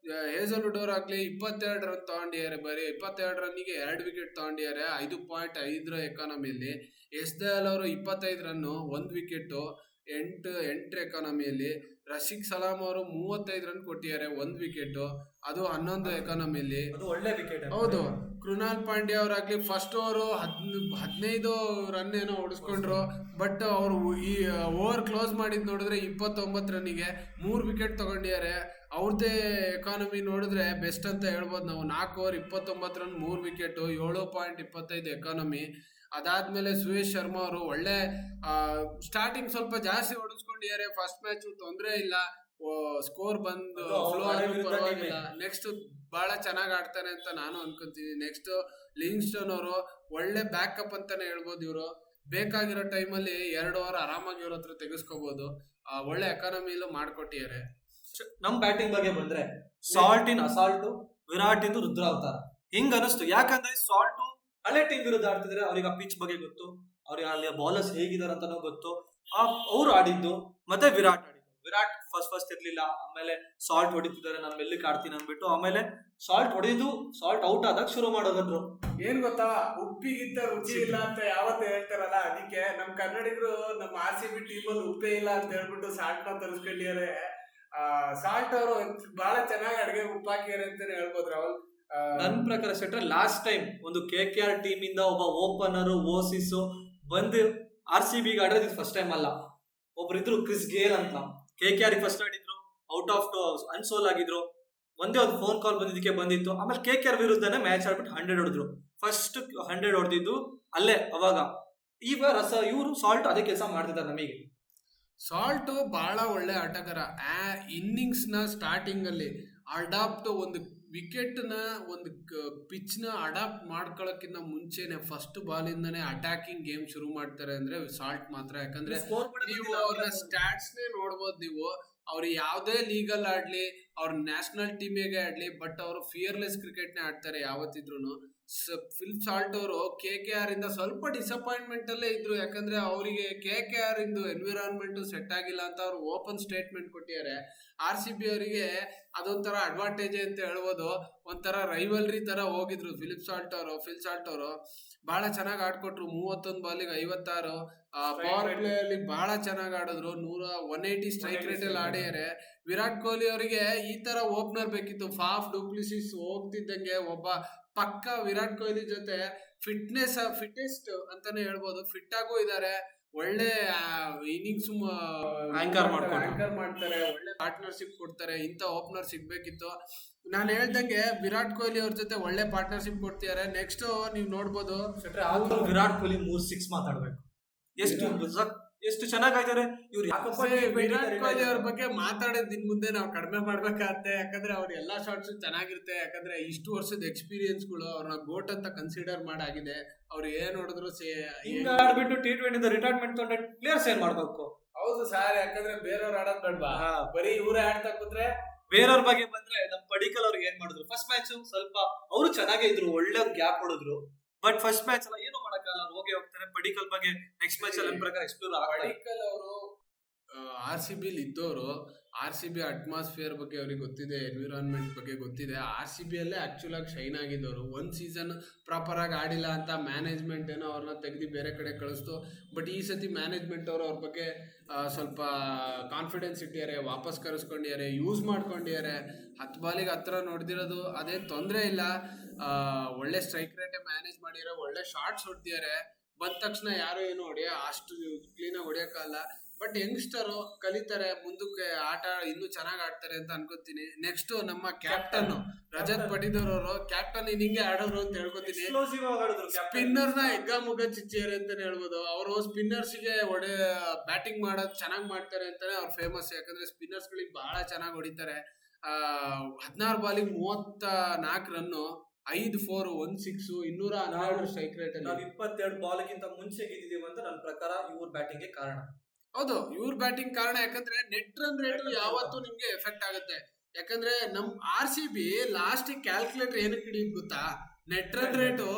ಹೇಸಲ್ವುಡ್ ಅವ್ರು ಆಗ್ಲಿ 22 ರನ್ ತಗೊಂಡಿದ್ದಾರೆ. ಬರೀ 22 ರನ್ನಿಗೆ 2 ವಿಕೆಟ್ ತಗೊಂಡಿದ್ದಾರೆ 5.5 ಎಕಾನಮಿಯಲ್ಲಿ. ಎಸ್ ದಯಾಲ್ ಅವರು 25 ರನ್ನು 1 ವಿಕೆಟ್ 8 ಎಕಾನಮಿಯಲ್ಲಿ. ರಶೀಕ್ ಸಲಾಂ ಅವರು 35 ರನ್ ಕೊಟ್ಟಿದ್ದಾರೆ 1 ವಿಕೆಟ್, ಅದು 11 ಎಕಾನಮಿಯಲ್ಲಿ. ಅದು ಒಳ್ಳೆ ವಿಕೆಟ್. ಹೌದು, ಕೃಣಾಲ್ ಪಾಂಡ್ಯ ಅವರಾಗ್ಲಿ ಫಸ್ಟ್ ಓವರ್ 15 ರನ್ ಏನೋ ಹೊಡಿಸ್ಕೊಂಡ್ರು. ಬಟ್ ಅವರು ಈ ಓವರ್ ಕ್ಲೋಸ್ ಮಾಡಿದ್ ನೋಡಿದ್ರೆ 29 ರನ್ನಿಗೆ 3 ವಿಕೆಟ್ ತಗೊಂಡಿದ್ದಾರೆ. ಅವ್ರದ್ದೇ ಎಕಾನಮಿ ನೋಡಿದ್ರೆ ಬೆಸ್ಟ್ ಅಂತ ಹೇಳ್ಬೋದು ನಾವು. 4 ಓವರ್ 29 ರನ್ 3 ವಿಕೆಟ್ 7.25 ಎಕಾನಮಿ. ಅದಾದ್ಮೇಲೆ ಸುರೇಶ್ ಶರ್ಮಾ ಅವರು ಒಳ್ಳೆ ಸ್ಟಾರ್ಟಿಂಗ್ ಸ್ವಲ್ಪ ಜಾಸ್ತಿ ಹೊಡಿಸ್ಕೊಂಡಿದ್ದಾರೆ. ಫಸ್ಟ್ ಮ್ಯಾಚ್ ತೊಂದರೆ ಇಲ್ಲ, ಸ್ಕೋರ್ ಬಂದು ಫ್ಲೋ ಪರವಾಗಿಲ್ಲ. ನೆಕ್ಸ್ಟ್ ಬಹಳ ಚೆನ್ನಾಗಿ ಆಡ್ತಾರೆ ಅಂತ ನಾನು ಅನ್ಕೊಂತೀನಿ. ನೆಕ್ಸ್ಟ್ ಲಿವಿಂಗ್ಸ್ಟೋನ್ ಅವರು ಒಳ್ಳೆ ಬ್ಯಾಕಪ್ ಅಂತಾನೆ ಹೇಳ್ಬೋದು. ಇವರು ಬೇಕಾಗಿರೋ ಟೈಮಲ್ಲಿ 2 ಓವರ್ ಆರಾಮಾಗಿ ಇವ್ರ ಹತ್ರ ತೆಗೆಸ್ಕೋಬಹುದು. ಒಳ್ಳೆ ಎಕಾನಮಿಲೂ ಮಾಡ್ಕೊಟ್ಟಿದ್ದಾರೆ. ನಮ್ ಬ್ಯಾಟಿಂಗ್ ಬಗ್ಗೆ ಬಂದ್ರೆ ಸಾಲ್ಟ್ ಇನ್ ಅಸಾಲ್ಟ್, ವಿರಾಟ್ ಇಂದು ರುದ್ರ ಅವತಾರ ಹಿಂಗ್ ಅನಿಸ್ತು. ಯಾಕಂದ್ರೆ ಸಾಲ್ಟ್ ಹಳೆ ಟೀಮ್ ವಿರುದ್ಧ ಆಡ್ತಿದ್ರೆ ಅವ್ರಿಗೆ ಆ ಪಿಚ್ ಬಗ್ಗೆ ಗೊತ್ತು, ಅವ್ರಿಗೆ ಅಲ್ಲಿ ಬಾಲರ್ಸ್ ಹೇಗಿದಾರೆ ಅಂತಾನೂ ಗೊತ್ತು. ಅವ್ರು ಆಡಿದ್ದು ಮತ್ತೆ ವಿರಾಟ್ ಆಡಿದ್ದು. ವಿರಾಟ್ ಫಸ್ಟ್ ಇರ್ಲಿಲ್ಲ, ಆಮೇಲೆ ಸಾಲ್ಟ್ ಹೊಡಿತಿದ್ದಾರೆ, ನಾನು ಮೆಲ್ಲಿಗೆ ಆಡ್ತೀನಿ ಅಂದ್ಬಿಟ್ಟು ಆಮೇಲೆ ಸಾಲ್ಟ್ ಹೊಡೆದು ಸಾಲ್ಟ್ ಔಟ್ ಆದಾಗ ಶುರು ಮಾಡೋದ್ರು. ಏನ್ ಗೊತ್ತಾ, ಉಪ್ಪಿಗಿಂತ ರುಚಿ ಇಲ್ಲ ಅಂತ ಯಾವತ್ತು ಹೇಳ್ತಾರಲ್ಲ, ಅದಕ್ಕೆ ನಮ್ ಕನ್ನಡಿಗರು ನಮ್ಮ RCB ಟೀಮ್ ಅಲ್ಲಿ ಉಪ್ಪೇ ಇಲ್ಲ ಅಂತ ಹೇಳ್ಬಿಟ್ಟು ಸಾಲ್ಟ್ ನ ತರಿಸ್ಕೊಂಡಿದ್ದಾರೆ. ಸಾಲ್ಟ್ ಅವರು ಬಹಳ ಚೆನ್ನಾಗಿ ಅಡಿಗೆ ಉಪ್ಪಾಕಿದ್ದಾರೆ ಅಂತಾನೆ ಹೇಳ್ಬೋದು ರಾಹುಲ್. ನನ್ನ ಪ್ರಕಾರ ಸೆಟ್ರೆ ಲಾಸ್ಟ್ ಟೈಮ್ ಒಂದು KKR ಟೀಮ್ ಇಂದ ಒಬ್ಬ ಓಪನರ್ ಓಸಿಸ್ ಬಂದು RCB ಗೆ ಆಡೋದು ಫಸ್ಟ್ ಟೈಮ್ ಅಲ್ಲ. ಒಬ್ರಿದ್ರು ಕ್ರಿಸ್ ಗೇಲ್ ಅಂತ, KKR ಫಸ್ಟ್ ಆಡಿದ್ರು, ಔಟ್ ಆಫ್ ಅನ್ಸೋಲ್ ಆಗಿದ್ರು. ಒಂದೇ ಒಂದು ಫೋನ್ ಕಾಲ್ ಬಂದಿದ್ದಕ್ಕೆ ಬಂದಿತ್ತು. ಆಮೇಲೆ KKR ವಿರುದ್ಧನೇ ಮ್ಯಾಚ್ ಆಡ್ಬಿಟ್ಟು 100 ಹೊಡೆದ್ರು. ಫಸ್ಟ್ 100 ಹೊಡೆದಿದ್ದು ಅಲ್ಲೇ ಅವಾಗ. ಈಗ ಇವರು ಸಾಲ್ಟ್ ಅದೇ ಕೆಲಸ ಮಾಡ್ತಿದ್ದಾರೆ. ನಮಗೆ ಸಾಲ್ಟ್ ಬಹಳ ಒಳ್ಳೆ ಆಟಗಾರ. ಇನ್ನಿಂಗ್ಸ್ ನ ಸ್ಟಾರ್ಟಿಂಗ್ ಅಲ್ಲಿ ಅಡಾಪ್ಟ್ ಒಂದು ವಿಕೆಟ್ ನ ಒಂದು ಪಿಚ್ ನ ಅಡಾಪ್ಟ್ ಮಾಡ್ಕೊಳ್ಳೋಕ್ಕಿಂತ ಮುಂಚೆನೆ ಫಸ್ಟ್ ಬಾಲ್ ಇಂದಾನೆ ಅಟ್ಯಾಕಿಂಗ್ ಗೇಮ್ ಶುರು ಮಾಡ್ತಾರೆ ಅಂದ್ರೆ ಸಾಲ್ಟ್ ಮಾತ್ರ. ಯಾಕಂದ್ರೆ ನೀವು ಅವ್ರ ಸ್ಟಾಟ್ಸ್ ನೇ ನೋಡ್ಬೋದು ನೀವು. ಅವ್ರು ಯಾವ್ದೇ ಲೀಗಲ್ ಆಡ್ಲಿ, ಅವ್ರ ನ್ಯಾಷನಲ್ ಟೀಮಿಗೆ ಆಡ್ಲಿ, ಬಟ್ ಅವರು ಫಿಯರ್ಲೆಸ್ ಕ್ರಿಕೆಟ್ ನೇ ಆಡ್ತಾರೆ ಯಾವತ್ತಿದ್ರು. ಫಿಲಿಪ್ ಸಾಲ್ಟ್ ಅವರು KKR ಇಂದ ಸ್ವಲ್ಪ ಡಿಸಪಾಯಿಂಟ್ಮೆಂಟ್ ಅಲ್ಲೇ ಇದ್ರು. ಯಾಕಂದ್ರೆ ಅವರಿಗೆ KKR ಇಂದು ಎನ್ವಿರಾನ್ಮೆಂಟ್ ಸೆಟ್ ಆಗಿಲ್ಲ ಅಂತ ಅವ್ರು ಓಪನ್ ಸ್ಟೇಟ್ಮೆಂಟ್ ಕೊಟ್ಟಿದ್ದಾರೆ. RCB ಅವರಿಗೆ ಅದೊಂಥರ ಅಡ್ವಾಂಟೇಜ್ ಅಂತ ಹೇಳ್ಬೋದು. ಒಂಥರ ರೈವಲ್ರಿ ತರ ಹೋಗಿದ್ರು ಫಿಲ್ ಸಾಲ್ಟ್ ಅವರು ಬಹಳ ಚೆನ್ನಾಗಿ ಆಡ್ಕೊಟ್ರು. 31 ಬಾಲಿಗೆ 56 ಪವರ್ ಪ್ಲೇ ಅಲ್ಲಿ ಬಹಳ ಚೆನ್ನಾಗಿ ಆಡಿದ್ರು. 180 ಸ್ಟ್ರೈಕ್ ರೇಟ್ ಅಲ್ಲಿ ಆಡಿದ್ದಾರೆ. ವಿರಾಟ್ ಕೊಹ್ಲಿ ಅವರಿಗೆ ಈ ತರ ಓಪನರ್ ಬೇಕಿತ್ತು. ಫಾಫ್ ಡುಪ್ಲಿಸಿಸ್ ಹೋಗ್ತಿದ್ದಂಗೆ ಒಬ್ಬ ಪಕ್ಕ ವಿರಾಟ್ ಕೊಹ್ಲಿ ಜೊತೆ ಫಿಟ್ಟೆಸ್ಟ್ ಅಂತಾನೆ ಹೇಳ್ಬೋದು. ಫಿಟ್ ಆಗು ಇದಾರೆ, ಒಳ್ಳೆ ಇನ್ನಿಂಗ್ಸ್ ಆಂಕರ್ ಮಾಡ್ತಾರೆ, ಒಳ್ಳೆ ಪಾರ್ಟ್ನರ್ಶಿಪ್ ಕೊಡ್ತಾರೆ. ಇಂಥ ಓಪನರ್ ಸಿಗ್ಬೇಕಿತ್ತು. ನಾನು ಹೇಳ್ದಂಗೆ ವಿರಾಟ್ ಕೊಹ್ಲಿ ಅವ್ರ ಜೊತೆ ಒಳ್ಳೆ ಪಾರ್ಟ್ನರ್ಶಿಪ್ ಕೊಡ್ತಿದ್ದಾರೆ. ನೆಕ್ಸ್ಟ್ ನೀವು ನೋಡ್ಬೋದು ವಿರಾಟ್ ಕೊಹ್ಲಿ 3-6 ಮಾತಾಡ್ಬೇಕು. ಎಷ್ಟು ಚೆನ್ನಾಗಾಯ್ತಾರೆ ಇವ್ರು. ವಿರಾಟ್ ಕೊಹ್ಲಿ ಅವ್ರ ಬಗ್ಗೆ ಮಾತಾಡೋದ್ ಇನ್ ಮುಂದೆ ನಾವು ಕಡಿಮೆ ಮಾಡ್ಬೇಕಾಗತ್ತೆ. ಯಾಕಂದ್ರೆ ಅವ್ರ ಎಲ್ಲಾ ಶಾಟ್ಸ್ ಚೆನ್ನಾಗಿರುತ್ತೆ. ಯಾಕಂದ್ರೆ ಇಷ್ಟು ವರ್ಷದ ಎಕ್ಸ್ಪೀರಿಯನ್ಸ್ ಗಳು ಅವ್ರನ್ನ ಗೋಟ್ ಅಂತ ಕನ್ಸಿಡರ್ ಮಾಡಾಗಿದೆ. ಅವ್ರು ಏನ್ ನೋಡಿದ್ರು ಆಡ್ಬಿಟ್ಟು T20 ರಿಟೈರ್ಮೆಂಟ್ ತೊಗೊಂಡ್ರೆ ಪ್ಲೇಯರ್ಸ್ ಏನ್ ಮಾಡ್ಬೇಕು? ಹೌದು ಸರ್, ಯಾಕಂದ್ರೆ ಬೇರೆಯವ್ರು ಆಡೋದ್ ಬೇಡ್ವಾ, ಬರೀ ಇವ್ರೇ ಆಡ್ತಾ ಕೂತ್ರೆ. ಬೇರೆಯವ್ರ ಬಗ್ಗೆ ಬಂದ್ರೆ ನಮ್ ಪಡಿಕಲ್ ಅವ್ರಿಗೆ ಏನ್ ಮಾಡಿದ್ರು, ಫಸ್ಟ್ ಮ್ಯಾಚ್ ಸ್ವಲ್ಪ ಅವರು ಚೆನ್ನಾಗೇ ಇದ್ರು, ಒಳ್ಳೆ ಗ್ಯಾಪ್ ಹೊಡಿದ್ರು. ಬಟ್ ಫಸ್ಟ್ ಮ್ಯಾಚ್ ಎಲ್ಲ ಏನು ಮಾಡಕ್ಕಾಗಲ್ಲ, ಅವ್ರು ಹೋಗಿ ಹೋಗ್ತಾರೆ. ಪಡಿಕಲ್ ಬಗ್ಗೆ ನೆಕ್ಸ್ಟ್ ಮ್ಯಾಚ್ ಅಲ್ಲಿ ಪ್ರಕಾರ ಎಕ್ಸ್ಪ್ಲೋರ್ ಪಡಿಕಲ್ ಅವರು RCB ಇದ್ದವರು. RCB ಅಟ್ಮಾಸ್ಫಿಯರ್ ಬಗ್ಗೆ ಅವ್ರಿಗೆ ಗೊತ್ತಿದೆ, ಎನ್ವಿರಾನ್ಮೆಂಟ್ ಬಗ್ಗೆ ಗೊತ್ತಿದೆ. RCB ಅಲ್ಲೇ ಆಕ್ಚುಲ್ ಆಗಿ ಶೈನ್ ಆಗಿದ್ದವರು. ಒಂದ್ ಸೀಸನ್ ಪ್ರಾಪರ್ ಆಗಿ ಆಡಿಲ್ಲ ಅಂತ ಮ್ಯಾನೇಜ್ಮೆಂಟ್ ಏನೋ ಅವ್ರನ್ನ ತೆಗೆದು ಬೇರೆ ಕಡೆ ಕಳಿಸ್ತು. ಬಟ್ ಈ ಸತಿ ಮ್ಯಾನೇಜ್ಮೆಂಟ್ ಅವರು ಅವ್ರ ಬಗ್ಗೆ ಸ್ವಲ್ಪ ಕಾನ್ಫಿಡೆನ್ಸ್ ಇಟ್ಟಿದ್ದಾರೆ, ವಾಪಸ್ ಕರೆಸ್ಕೊಂಡಿದ್ದಾರೆ, ಯೂಸ್ ಮಾಡ್ಕೊಂಡಿದ್ದಾರೆ. 10 ಬಾಲಿಗೆ 10 ನೋಡ್ದಿರೋದು ಅದೇನ್ ತೊಂದರೆ ಇಲ್ಲ. ಒಳ್ಳೆ ಸ್ಟ್ರೈಕ್ ರೇಟ್ ಮ್ಯಾನೇಜ್ ಮಾಡಿದ್ದಾರೆ, ಒಳ್ಳೆ ಶಾರ್ಟ್ಸ್ ಹೊಡ್ದಿದ್ದಾರೆ. ಬಂದ ತಕ್ಷಣ ಯಾರು ಏನು ಅಷ್ಟು ಕ್ಲೀನ್ ಆಗಿ ಹೊಡಿಯಕ್ಕಾಗಲ್ಲ. ಬಟ್ ಯಂಗ್ಸ್ಟರು ಕಲಿತಾರೆ, ಮುಂದಕ್ಕೆ ಆಟ ಇನ್ನೂ ಚೆನ್ನಾಗಿ ಆಡ್ತಾರೆ ಅಂತ ಅನ್ಕೋತೀನಿ. ನೆಕ್ಸ್ಟ್ ನಮ್ಮ ಕ್ಯಾಪ್ಟನ್ ರಜತ್ ಪಟಿದಾರ್ ಅವರು ಕ್ಯಾಪ್ಟನ್ ಇನ್ನಿಂಗೆ ಆಡೋರು ಅಂತ ಹೇಳ್ಕೊತೀನಿ. ಸ್ಪಿನ್ನರ್ ನ ಮುಗ ಚಿಚ್ಚಿದ್ದಾರೆ ಅಂತಾನೆ ಹೇಳ್ಬೋದು. ಅವರು ಸ್ಪಿನ್ನರ್ಸ್ ಗೆ ಬ್ಯಾಟಿಂಗ್ ಮಾಡೋದು ಚೆನ್ನಾಗಿ ಮಾಡ್ತಾರೆ ಅಂತಾನೆ ಅವ್ರು ಫೇಮಸ್. ಯಾಕಂದ್ರೆ ಸ್ಪಿನ್ನರ್ಸ್ ಗಳಿಗೆ ಬಹಳ ಚೆನ್ನಾಗಿ ಹೊಡಿತಾರೆ. 16 ಬಾಲಿಗೆ 34 ರನ್ನು, 5 4 1 6 212 ಸ್ಟ್ರೈಕ್ ರೇಟ್ ಅಲ್ಲಿ. 22 ಬಾಲ್ಗಿಂತ ಮುಂಚೆ ಗೆದ್ದಿದ್ದೀವಿ ಅಂತ ನನ್ನ ಪ್ರಕಾರ ಇವ್ರ ಬ್ಯಾಟಿಂಗ್ ಕಾರಣ. ಹೌದು, ಇವ್ರ ಬ್ಯಾಟಿಂಗ್ ಕಾರಣ. ಯಾಕಂದ್ರೆ ನೆಟ್ ರನ್ ರೇಟ್ ಯಾವತ್ತೂ ನಿಮ್ಗೆ ಎಫೆಕ್ಟ್ ಆಗುತ್ತೆ. ಯಾಕಂದ್ರೆ ನಮ್ RCB ಲಾಸ್ಟ್ ಕ್ಯಾಲ್ಕುಲೇಟರ್ ಏನಕ್ಕೆ ಹಿಡಿಯುತ್ತೆ ಗೊತ್ತಾ? ನೆಟ್ ರನ್ ರೇಟು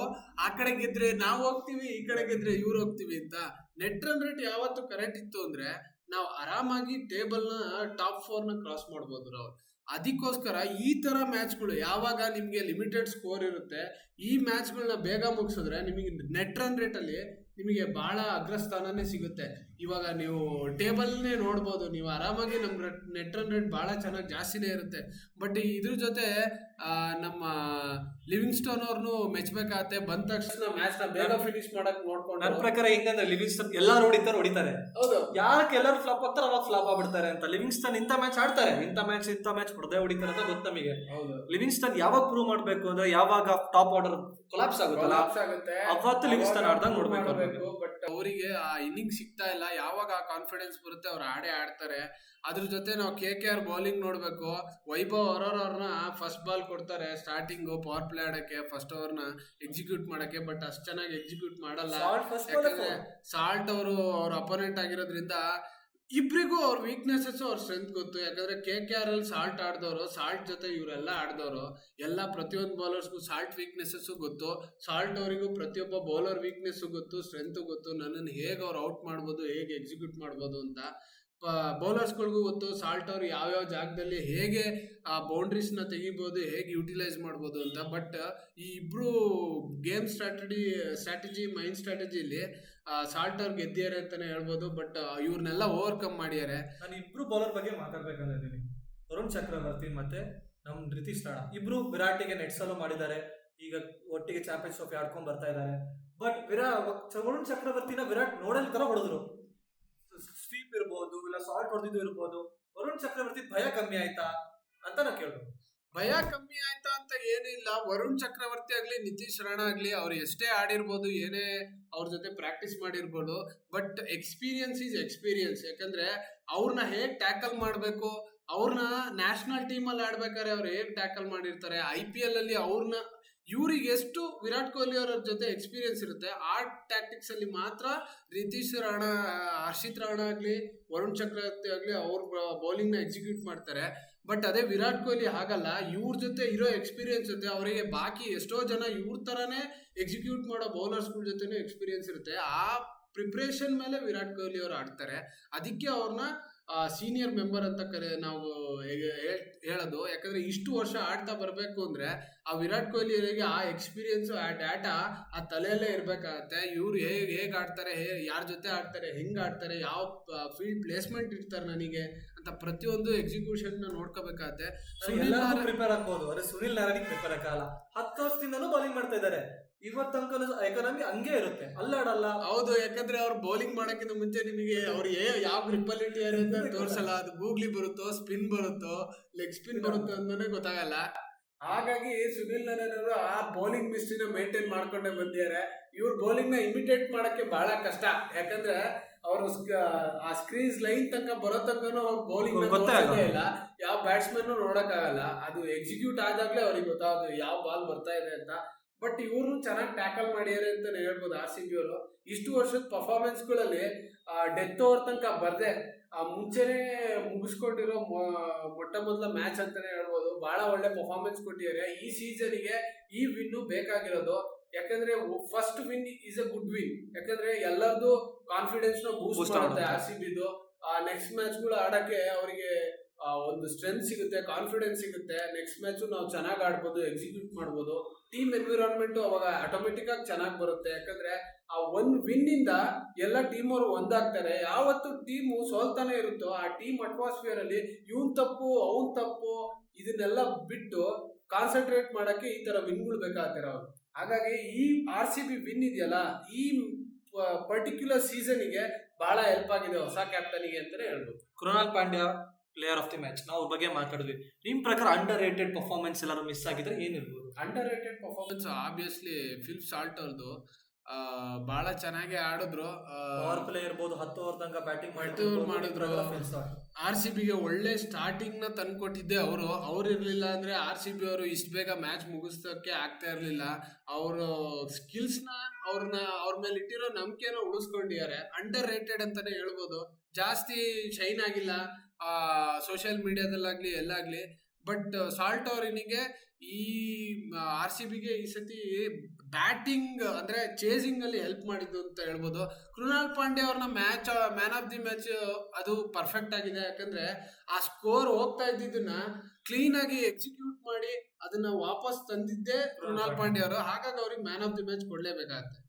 ಆ ಕಡೆ ಗೆದ್ರೆ ನಾವು ಹೋಗ್ತೀವಿ, ಈ ಕಡೆ ಗೆದ್ರೆ ಇವ್ರು ಹೋಗ್ತೀವಿ ಅಂತ. ನೆಟ್ ರನ್ ರೇಟ್ ಯಾವತ್ತು ಕರೆಕ್ಟ್ ಇತ್ತು ಅಂದ್ರೆ ನಾವು ಆರಾಮಾಗಿ ಟೇಬಲ್ ನ ಟಾಪ್ 4 ನ ಕ್ರಾಸ್ ಮಾಡ್ಬೋದು ನಾವು. ಅದಕ್ಕೋಸ್ಕರ ಈ ತರ ಮ್ಯಾಚ್ಗಳು ಯಾವಾಗ ನಿಮ್ಗೆ ಲಿಮಿಟೆಡ್ ಸ್ಕೋರ್ ಇರುತ್ತೆ, ಈ ಮ್ಯಾಚ್ಗಳನ್ನ ಬೇಗ ಮುಗಿಸಿದ್ರೆ ನಿಮಗೆ ನೆಟ್ ರನ್ ರೇಟ್ ಅಲ್ಲಿ ನಿಮಗೆ ಬಹಳ ಅಗ್ರಸ್ಥಾನನೇ ಸಿಗುತ್ತೆ. ಇವಾಗ ನೀವು ಟೇಬಲ್ನೇ ನೋಡ್ಬೋದು, ನೀವು ಆರಾಮಾಗಿ ನಮ್ ನೆಟ್ ರನ್ ರೇಟ್ ಬಹಳ ಚೆನ್ನಾಗಿ ಜಾಸ್ತಿನೇ ಇರುತ್ತೆ. ಬಟ್ ಇದ್ರ ಜೊತೆ ನಮ್ಮ ಲಿವಿಂಗ್ಸ್ಟೋನ್ ಅವ್ರನ್ನು ಮೆಚ್ಚಬೇಕಾಗತ್ತೆ. ಬಂದ ತಕ್ಷಣ ಮ್ಯಾಚ್ ನ ಬೇಗ ಫಿನಿಶ್ ಮಾಡಕ್ ನೋಡ್ಕೊಂಡು. ನನ್ನ ಪ್ರಕಾರ ಹೆಂಗಂದ್ರೆ ಲಿವಿಂಗ್ಸ್ಟನ್ ಎಲ್ಲಾರು ಹೊಡಿತಾರೆ. ಹೌದು, ಯಾಕೆ ಎಲ್ಲರೂ ಫ್ಲಾಪ್ ಆಗ್ತಾರೆ ಅವಾಗ ಫ್ಲಾಪ್ ಆಗ್ಬಿಡ್ತಾರೆ ಅಂತ. ಲಿವಿಂಗ್ಸ್ಟನ್ ಇಂಥ ಮ್ಯಾಚ್ ಆಡ್ತಾರೆ, ಇಂಥ ಮ್ಯಾಚ್ ಹೊಡೆದೇ ಹೊಡಿತಾರೆ ಅಂತ ಗೊತ್ತು ನಮಗೆ. ಲಿವಿಂಗ್ಸ್ಟನ್ ಯಾವಾಗ ಪ್ರೂವ್ ಮಾಡ್ಬೇಕು ಅಂದ್ರೆ ಯಾವಾಗ ಟಾಪ್ ಆರ್ಡರ್ ಕೊಲಾಪ್ಸ್ ಆಗುತ್ತೆ ಅವತ್ತು ಲಿವಿಂಗ್ಸ್ಟನ್ ಆಡ್ದಂಗ್ ನೋಡ್ಬೇಕು. ಬಟ್ ಅವರಿಗೆ ಆ ಇನ್ನಿಂಗ್ ಸಿಗ್ತಾ ಇಲ್ಲ. ಯಾವಾಗ ಆ ಕಾನ್ಫಿಡೆನ್ಸ್ ಬರುತ್ತೆ ಅವ್ರು ಆಡ್ತಾರೆ. ಅದ್ರ ಜೊತೆ ನಾವು KKR ಬೌಲಿಂಗ್ ನೋಡ್ಬೇಕು. ವೈಭವ್ ಅವ್ರನ್ನ ಫಸ್ಟ್ ಬಾಲ್ ಕೊಡ್ತಾರೆ ಸ್ಟಾರ್ಟಿಂಗ್ ಪವರ್ ಪ್ಲೇ ಆಡಕ್ಕೆ, ಫಸ್ಟ್ ಓವರ್ ನ ಎಕ್ಸಿಕ್ಯೂಟ್ ಮಾಡಕ್ಕೆ. ಬಟ್ ಅಷ್ಟ್ ಚೆನ್ನಾಗಿ ಎಕ್ಸಿಕ್ಯೂಟ್ ಮಾಡಲ್ಲ. ಯಾಕಂದ್ರೆ ಸಾಲ್ಟ್ ಅವರು ಅವ್ರ ಅಪೋನೆಂಟ್ ಆಗಿರೋದ್ರಿಂದ ಇಬ್ರಿಗೂ ಅವ್ರ ವೀಕ್ನೆಸಸ್ ಅವ್ರ ಸ್ಟ್ರೆಂತ್ ಗೊತ್ತು. ಯಾಕಂದ್ರೆ KKR ಅಲ್ಲಿ ಸಾಲ್ಟ್ ಆಡ್ದವ್ರು, ಸಾಲ್ಟ್ ಜೊತೆ ಇವರೆಲ್ಲ ಆಡ್ದವ್ರು. ಎಲ್ಲ ಪ್ರತಿಯೊಂದು ಬೌಲರ್ಸ್ಗೂ ಸಾಲ್ಟ್ ವೀಕ್ನೆಸಸ್ ಗೊತ್ತು. ಸಾಲ್ಟ್ ಅವರಿಗೂ ಪ್ರತಿಯೊಬ್ಬ ಬೌಲರ್ ವೀಕ್ನೆಸ್ ಗೊತ್ತು, ಸ್ಟ್ರೆಂತ್ ಗೊತ್ತು. ನನ್ನನ್ನು ಹೇಗೆ ಅವ್ರು ಔಟ್ ಮಾಡ್ಬೋದು, ಹೇಗೆ ಎಕ್ಸಿಕ್ಯೂಟ್ ಮಾಡ್ಬೋದು ಅಂತ ಬೌಲರ್ಸ್ಗಳಿಗೂ ಗೊತ್ತು. ಸಾಲ್ಟ್ ಅವ್ರು ಯಾವ್ಯಾವ ಜಾಗದಲ್ಲಿ ಹೇಗೆ ಆ ಬೌಂಡ್ರೀಸ್ ನ ತೆಗಿಬಹುದು, ಹೇಗೆ ಯುಟಿಲೈಸ್ ಮಾಡ್ಬೋದು ಅಂತ. ಬಟ್ ಈ ಇಬ್ರು ಗೇಮ್ ಸ್ಟ್ರಾಟಜಿ ಮೈಂಡ್ ಸ್ಟ್ರಾಟಜಿಲಿ ಸಾಲ್ಟ್ ಅವ್ರು ಗೆದ್ದಿದ್ದಾರೆ ಅಂತಾನೆ ಹೇಳ್ಬೋದು. ಬಟ್ ಇವ್ರನ್ನೆಲ್ಲ ಓವರ್ಕಮ್ ಮಾಡಿದ್ದಾರೆ. ನಾನು ಇಬ್ರು ಬೌಲರ್ ಬಗ್ಗೆ ಮಾತಾಡ್ಬೇಕಂದಿದ್ದೀನಿ. ವರುಣ್ ಚಕ್ರವರ್ತಿ ಮತ್ತೆ ನಮ್ ರಿತೀಶ್ ರಾಣಾ ಇಬ್ರು ವಿರಾಟಿಗೆ ನೆಟ್ಸಲು ಮಾಡಿದ್ದಾರೆ. ಈಗ ಒಟ್ಟಿಗೆ ಚಾಂಪಿಯನ್ಸ್ ಟ್ರೋಫಿ ಆಡ್ಕೊಂಡ್ ಬರ್ತಾ ಇದ್ದಾರೆ. ಬಟ್ ವರುಣ್ ಚಕ್ರವರ್ತಿನ ವಿರಾಟ್ ನೋಡಲ್ ತರ ಹೊಡೆದ್ರು. ಸ್ವೀಪ್ ಇರ್ಬೋದು, ಇಲ್ಲ ಸಾಲ್ಟ್ ಹೊಡೆದಿದ್ದು ಇರ್ಬೋದು. ವರುಣ್ ಚಕ್ರವರ್ತಿ ಭಯ ಕಮ್ಮಿ ಆಯ್ತಾ ಅಂತ ನಾ ಕೇಳ್ಬೋದು. ಭಯ ಕಮ್ಮಿ ಆಯ್ತಾ ಅಂತ ಏನಿಲ್ಲ. ವರುಣ್ ಚಕ್ರವರ್ತಿ ಆಗ್ಲಿ, ನಿತೀಶ್ ರಾಣಾ ಆಗ್ಲಿ, ಅವ್ರು ಎಷ್ಟೇ ಆಡಿರ್ಬೋದು, ಏನೇ ಅವ್ರ ಜೊತೆ ಪ್ರಾಕ್ಟೀಸ್ ಮಾಡಿರ್ಬೋದು. But experience is experience. ಯಾಕಂದ್ರೆ ಅವ್ರನ್ನ ಹೇಗ್ ಟ್ಯಾಕಲ್ ಮಾಡ್ಬೇಕು, ಅವ್ರನ್ನ ನ್ಯಾಷನಲ್ ಟೀಮ್ ಅಲ್ಲಿ ಆಡ್ಬೇಕಾದ್ರೆ ಅವ್ರು ಹೇಗ್ ಟ್ಯಾಕಲ್ ಮಾಡಿರ್ತಾರೆ, IPL ಅಲ್ಲಿ ಅವ್ರನ್ನ ಇವ್ರಿಗೆ ಎಷ್ಟು ವಿರಾಟ್ ಕೊಹ್ಲಿ ಅವರ ಜೊತೆ ಎಕ್ಸ್ಪೀರಿಯನ್ಸ್ ಇರುತ್ತೆ ಆ ಟ್ಯಾಕ್ಟಿಕ್ಸ್ ಅಲ್ಲಿ ಮಾತ್ರ ರಿತೀಶ್ ರಾಣಾ, ಹರ್ಷಿತ್ ರಾಣಾ ಆಗ್ಲಿ, ವರುಣ್ ಚಕ್ರವರ್ತಿ ಆಗ್ಲಿ ಅವ್ರ ಬೌಲಿಂಗ್ ನ ಎಕ್ಸಿಕ್ಯೂಟ್ ಮಾಡ್ತಾರೆ. ಬಟ್ ಅದೇ ವಿರಾಟ್ ಕೊಹ್ಲಿ ಹಾಗಲ್ಲ, ಇವ್ರ ಜೊತೆ ಇರೋ ಎಕ್ಸ್ಪೀರಿಯನ್ಸ್ ಜೊತೆ ಅವರಿಗೆ ಬಾಕಿ ಎಷ್ಟೋ ಜನ ಇವ್ರ ತರಾನೇ ಎಕ್ಸಿಕ್ಯೂಟ್ ಮಾಡೋ ಬೌಲರ್ಸ್ಗಳ ಜೊತೆನೂ ಎಕ್ಸ್ಪೀರಿಯನ್ಸ್ ಇರುತ್ತೆ. ಆ ಪ್ರಿಪ್ರೇಷನ್ ಮೇಲೆ ವಿರಾಟ್ ಕೊಹ್ಲಿ ಅವರು ಆಡ್ತಾರೆ. ಅದಕ್ಕೆ ಅವ್ರನ್ನ ಸೀನಿಯರ್ ಮೆಂಬರ್ ಅಂತ ನಾವು ಹೇಳೋದು. ಯಾಕಂದ್ರೆ ಇಷ್ಟು ವರ್ಷ ಆಡ್ತಾ ಬರ್ಬೇಕು ಅಂದ್ರೆ ಆ ವಿರಾಟ್ ಕೊಹ್ಲಿ ಅವರಿಗೆ ಆ ಎಕ್ಸ್ಪೀರಿಯನ್ಸ್, ಆ ಡಾಟಾ ಆ ತಲೆಯಲ್ಲೇ ಇರ್ಬೇಕಾಗತ್ತೆ. ಇವ್ರು ಹೇಗ್ ಆಡ್ತಾರೆ, ಯಾರ ಜೊತೆ ಆಡ್ತಾರೆ, ಹೆಂಗ್ ಆಡ್ತಾರೆ, ಯಾವ ಫೀಲ್ಡ್ ಪ್ಲೇಸ್ಮೆಂಟ್ ಇರ್ತಾರೆ ನನಗೆ ಅಂತ ಪ್ರತಿಯೊಂದು ಎಕ್ಸಿಕ್ಯೂಷನ್ ನೋಡ್ಕೋಬೇಕಾಗತ್ತೆ. ಪ್ರಿಪೇರ್ ಆಗ್ಬೋದು, ಅದೇ ಸುನಿಲ್ ನಾರಾಯಣ್ ಪ್ರಿಪೇರ್ ಆಗಲ್ಲ. 10 ವರ್ಷದಿಂದನೂ ಬೌಲಿಂಗ್ ಮಾಡ್ತಾ ಇದ್ದಾರೆ. ಇವತ್ತಂಕ ಎಕಾನಮಿ ಹಂಗೆ ಇರುತ್ತೆ, ಅಲ್ಲಾಡಲ್ಲ. ಹೌದು, ಯಾಕಂದ್ರೆ ಅವ್ರು ಬೌಲಿಂಗ್ ಮಾಡಕ್ಕಿಂತ ಮುಂಚೆ ನಿಮಗೆ ಅವ್ರು ಯಾವ ಗ್ರಿಪ್ಪಲ್ ಇಟ್ಟಿದ್ದಾರೆ ಅಂತ ತೋರ್ಸಲ್ಲ. ಅದು ಗೂಗ್ಲಿ ಬರುತ್ತೋ, ಸ್ಪಿನ್ ಬರುತ್ತೋ, ಲೆಗ್ ಸ್ಪಿನ್ ಬರುತ್ತೋ ಅಂತಾನೆ ಗೊತ್ತಾಗಲ್ಲ. ಹಾಗಾಗಿ ಸುನಿಲ್ ನಾರಾಯಣ್ ಅವರು ಆ ಬೌಲಿಂಗ್ ಮಿಸ್ಟಿನ ಮೇಂಟೈನ್ ಮಾಡ್ಕೊಂಡೇ ಬಂದಿದ್ದಾರೆ. ಇವ್ರ ಬೌಲಿಂಗ್ ನ ಇಮಿಟೇಟ್ ಮಾಡಕ್ಕೆ ಬಹಳ ಕಷ್ಟ. ಯಾಕಂದ್ರೆ ಅವರು ಆ ಸ್ಕ್ರೀನ್ಸ್ ಲೈನ್ ತನಕ ಬರೋ ತನಕನೂ ಅವ್ರ ಬೌಲಿಂಗ್ ಗೊತ್ತಾಗಲ್ಲ. ಯಾವ ಬ್ಯಾಟ್ಸ್ಮನ್ ನೋಡಕ್ ಆಗಲ್ಲ. ಅದು ಎಕ್ಸಿಕ್ಯೂಟ್ ಆದಾಗ್ಲೇ ಅವ್ರಿಗೆ ಗೊತ್ತಾಗೋದು ಯಾವ ಬಾಲ್ ಬರ್ತಾ ಇದೆ ಅಂತ. ಬಟ್ ಇವರು ಚೆನ್ನಾಗಿ ಟ್ಯಾಕಲ್ ಮಾಡಿದ್ದಾರೆ ಅಂತಾನೆ ಹೇಳ್ಬೋದು. RCB ಅವರು ಇಷ್ಟು ವರ್ಷದ ಪರ್ಫಾರ್ಮೆನ್ಸ್ ಗಳಲ್ಲಿ ಡೆತ್ ಓವರ್ ತನಕ ಬರ್ದೆ ಮುಂಚೆನೆ ಮುಗಿಸ್ಕೊಂಡಿರೋ ಮೊಟ್ಟ ಮೊದಲ ಮ್ಯಾಚ್ ಅಂತಾನೆ ಹೇಳ್ಬೋದು. ಬಹಳ ಒಳ್ಳೆ ಪರ್ಫಾರ್ಮೆನ್ಸ್ ಕೊಟ್ಟಿದ್ದಾರೆ. ಈ ಸೀಸನ್ಗೆ ಈ ವಿನ್ ಬೇಕಾಗಿರೋದು. ಯಾಕಂದ್ರೆ first win is a good win. ಯಾಕಂದ್ರೆ ಎಲ್ಲರದು ಕಾನ್ಫಿಡೆನ್ಸ್ ನ ಬೂಸ್ಟ್ ಮಾಡುತ್ತೆ RCBದು. ನೆಕ್ಸ್ಟ್ ಮ್ಯಾಚ್ ಗಳು ಆಡಕ್ಕೆ ಅವರಿಗೆ ಒಂದು ಸ್ಟ್ರೆಂತ್ ಸಿಗುತ್ತೆ, ಕಾನ್ಫಿಡೆನ್ಸ್ ಸಿಗುತ್ತೆ. ನೆಕ್ಸ್ಟ್ ಮ್ಯಾಚ್ ನಾವು ಚೆನ್ನಾಗಿ ಆಡ್ಬೋದು, ಎಕ್ಸಿಕ್ಯೂಟ್ ಮಾಡ್ಬೋದು. ಟೀಮ್ ಎನ್ವಿರಾನ್ಮೆಂಟ್ ಅವಾಗ ಆಟೋಮೆಟಿಕ್ ಆಗಿ ಚೆನ್ನಾಗಿ ಬರುತ್ತೆ. ಯಾಕಂದ್ರೆ ಆ ಒಂದ್ ವಿನ್ ಇಂದ ಎಲ್ಲ ಟೀಮ್ ಅವರು ಒಂದಾಗ್ತಾರೆ. ಯಾವತ್ತು ಟೀಮು ಸೋಲ್ತಾನೆ ಇರುತ್ತೋ ಆ ಟೀಮ್ ಅಟ್ಮಾಸ್ಫಿಯರ್ ಅಲ್ಲಿ ಇವನ್ ತಪ್ಪು ಅವನ್ ತಪ್ಪು ಇದನ್ನೆಲ್ಲ ಬಿಟ್ಟು ಕಾನ್ಸಂಟ್ರೇಟ್ ಮಾಡಕ್ಕೆ ಈ ತರ ವಿನ್ಗಳು ಬೇಕಾಗ್ತಾರೆ ಅವ್ರು. ಹಾಗಾಗಿ ಈ RCB ವಿನ್ ಇದೆಯಲ್ಲ, ಈ ಪರ್ಟಿಕ್ಯುಲರ್ ಸೀಸನ್ಗೆ ಬಹಳ ಹೆಲ್ಪ್ ಆಗಿದೆ ಹೊಸ ಕ್ಯಾಪ್ಟನ್ಗೆ ಅಂತಾನೆ ಹೇಳ್ಬೋದು. Krunal Pandya player of the match ನಾವು ಬಗ್ಗೆ ಮಾತಾಡಿದ್ವಿ. ನಿಮ್ ಪ್ರಕಾರ ಅಂಡರ್ ರೇಟೆಡ್ ಪರ್ಫಾರ್ಮೆನ್ಸ್ ಎಲ್ಲಾರು ಮಿಸ್ ಆಗಿದ್ರೆ ಏನಿರ್ಬೋದು? Underrated performance obviously Philip Salt ಅವ್ರದ್ದು. ಬಹಳ ಚೆನ್ನಾಗಿ ಆಡಿದ್ರು. ಪವರ್ ಪ್ಲೇ ಇರ್ಬೋದು, 10 ಓವರ್ ತನಕ ಬ್ಯಾಟಿಂಗ್ ಮಾಡಿದ್ರು. RCBಗೆ ಒಳ್ಳೆ ಸ್ಟಾರ್ಟಿಂಗ್ ನ ತಂದ್ಕೊಟ್ಟಿದ್ದೆ ಅವ್ರು ಇರ್ಲಿಲ್ಲ ಅಂದ್ರೆ RCB ಅವರು ಇಷ್ಟು ಬೇಗ ಮ್ಯಾಚ್ ಮುಗಿಸೋಕೆ ಆಗ್ತಾ ಇರ್ಲಿಲ್ಲ. ಅವರು ಸ್ಕಿಲ್ಸ್ ನ ಅವ್ರ ಮೇಲೆ ಇಟ್ಟಿರೋ ನಂಬಿಕೆನ ಉಳಿಸ್ಕೊಂಡಿದ್ದಾರೆ. ಅಂಡರ್ ರೇಟೆಡ್ ಅಂತಾನೆ ಹೇಳ್ಬೋದು. ಜಾಸ್ತಿ ಶೈನ್ ಆಗಿಲ್ಲ ಸೋಷಿಯಲ್ ಮೀಡಿಯಾದಲ್ಲಾಗ್ಲಿ ಎಲ್ಲಾಗ್ಲಿ. ಬಟ್ ಸಾಲ್ಟ್ ಅವರಿಗೆ ಈ RCBಗೆ ಈ ಸತಿ ಬ್ಯಾಟಿಂಗ್ ಅಂದ್ರೆ ಚೇಸಿಂಗ್ ಅಲ್ಲಿ ಹೆಲ್ಪ್ ಮಾಡಿದ್ದು ಅಂತ ಹೇಳ್ಬೋದು. ಕೃಣಾಲ್ ಪಾಂಡ್ಯ ಅವ್ರನ್ನ ಮ್ಯಾನ್ ಆಫ್ ದಿ ಮ್ಯಾಚ್ ಅದು ಪರ್ಫೆಕ್ಟ್ ಆಗಿದೆ. ಯಾಕಂದ್ರೆ ಆ ಸ್ಕೋರ್ ಹೋಗ್ತಾ ಇದ್ದಿದ್ದನ್ನ ಕ್ಲೀನ್ ಆಗಿ ಎಕ್ಸಿಕ್ಯೂಟ್ ಮಾಡಿ ಅದನ್ನ ವಾಪಸ್ ತಂದಿದ್ದೆ ಕೃಣಾಲ್ ಪಾಂಡ್ಯ ಅವರು. ಹಾಗಾಗಿ ಅವ್ರಿಗೆ ಮ್ಯಾನ್ ಆಫ್ ದಿ ಮ್ಯಾಚ್ ಕೊಡ್ಲೇಬೇಕಾಗತ್ತೆ.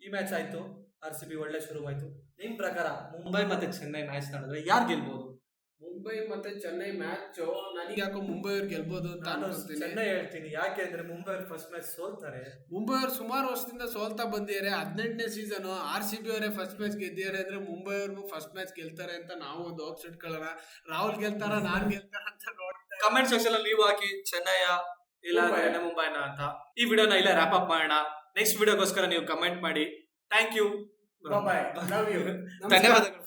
ಈ ಮ್ಯಾಚ್ ಆಯ್ತು, RCB ಒಳ್ಳೆ ಶುರುವಾಯ್ತು. ನಿಮ್ ಪ್ರಕಾರ ಮುಂಬೈ ಮತ್ತೆ ಚೆನ್ನೈ ಮ್ಯಾಚ್ ನಡೆದ್ರೆ ಯಾರು ಗೆಲ್ಬಹುದು? ಮುಂಬೈ ಮತ್ತೆ ಚೆನ್ನೈ ಮ್ಯಾಚ್ ನನಗೆ ಯಾಕೋ ಮುಂಬೈ ಅವ್ರು ಗೆಲ್ಬಹುದು ಅಂತ ಅನ್ಕೊಳ್ತೀನಿ. ಚೆನ್ನೈ ಹೇಳ್ತೀನಿ, ಯಾಕೆ ಅಂದ್ರೆ ಮುಂಬೈ ಅವ್ರು ಫಸ್ಟ್ ಮ್ಯಾಚ್ ಸೋಲ್ತಾರೆ. ಮುಂಬೈ ಅವ್ರು ಸುಮಾರು ವರ್ಷದಿಂದ ಸೋಲ್ತಾ ಬಂದಿದ್ದಾರೆ. 18ನೇ ಸೀಸನ್ RCB ಅವರೇ ಫಸ್ಟ್ ಮ್ಯಾಚ್ ಗೆದ್ದಿದ್ದಾರೆ ಅಂದ್ರೆ ಮುಂಬೈ ಅವ್ರಿಗೂ ಫಸ್ಟ್ ಮ್ಯಾಚ್ ಗೆಲ್ತಾರೆ ಅಂತ ನಾವು ಒಂದು ಹೋಪ್ಸ್ ಇಟ್ಕೊಳ್ಳೋಣ. ರಾಹುಲ್ ಗೆಲ್ತಾರ, ನಾನ್ ಗೆಲ್ತಾರ ಅಂತ ನೋಡ್ತಾ ಕಮೆಂಟ್ ಸೆಕ್ಷನ್ ಅಲ್ಲಿ ನೀವು ಹಾಕಿ ಚೆನ್ನೈಯ ಇಲ್ಲ ಮುಂಬೈನ ಅಂತ. ಈ ವಿಡಿಯೋನ ಇಲ್ಲ ರ್ಯಾಪ್ ಅಪ್ ಮಾಡೋಣ. ನೆಕ್ಸ್ಟ್ ವಿಡಿಯೋಗೋಸ್ಕರ ನೀವು ಕಮೆಂಟ್ ಮಾಡಿ. Thank you, bye, love you, ಧನ್ಯವಾದಗಳು.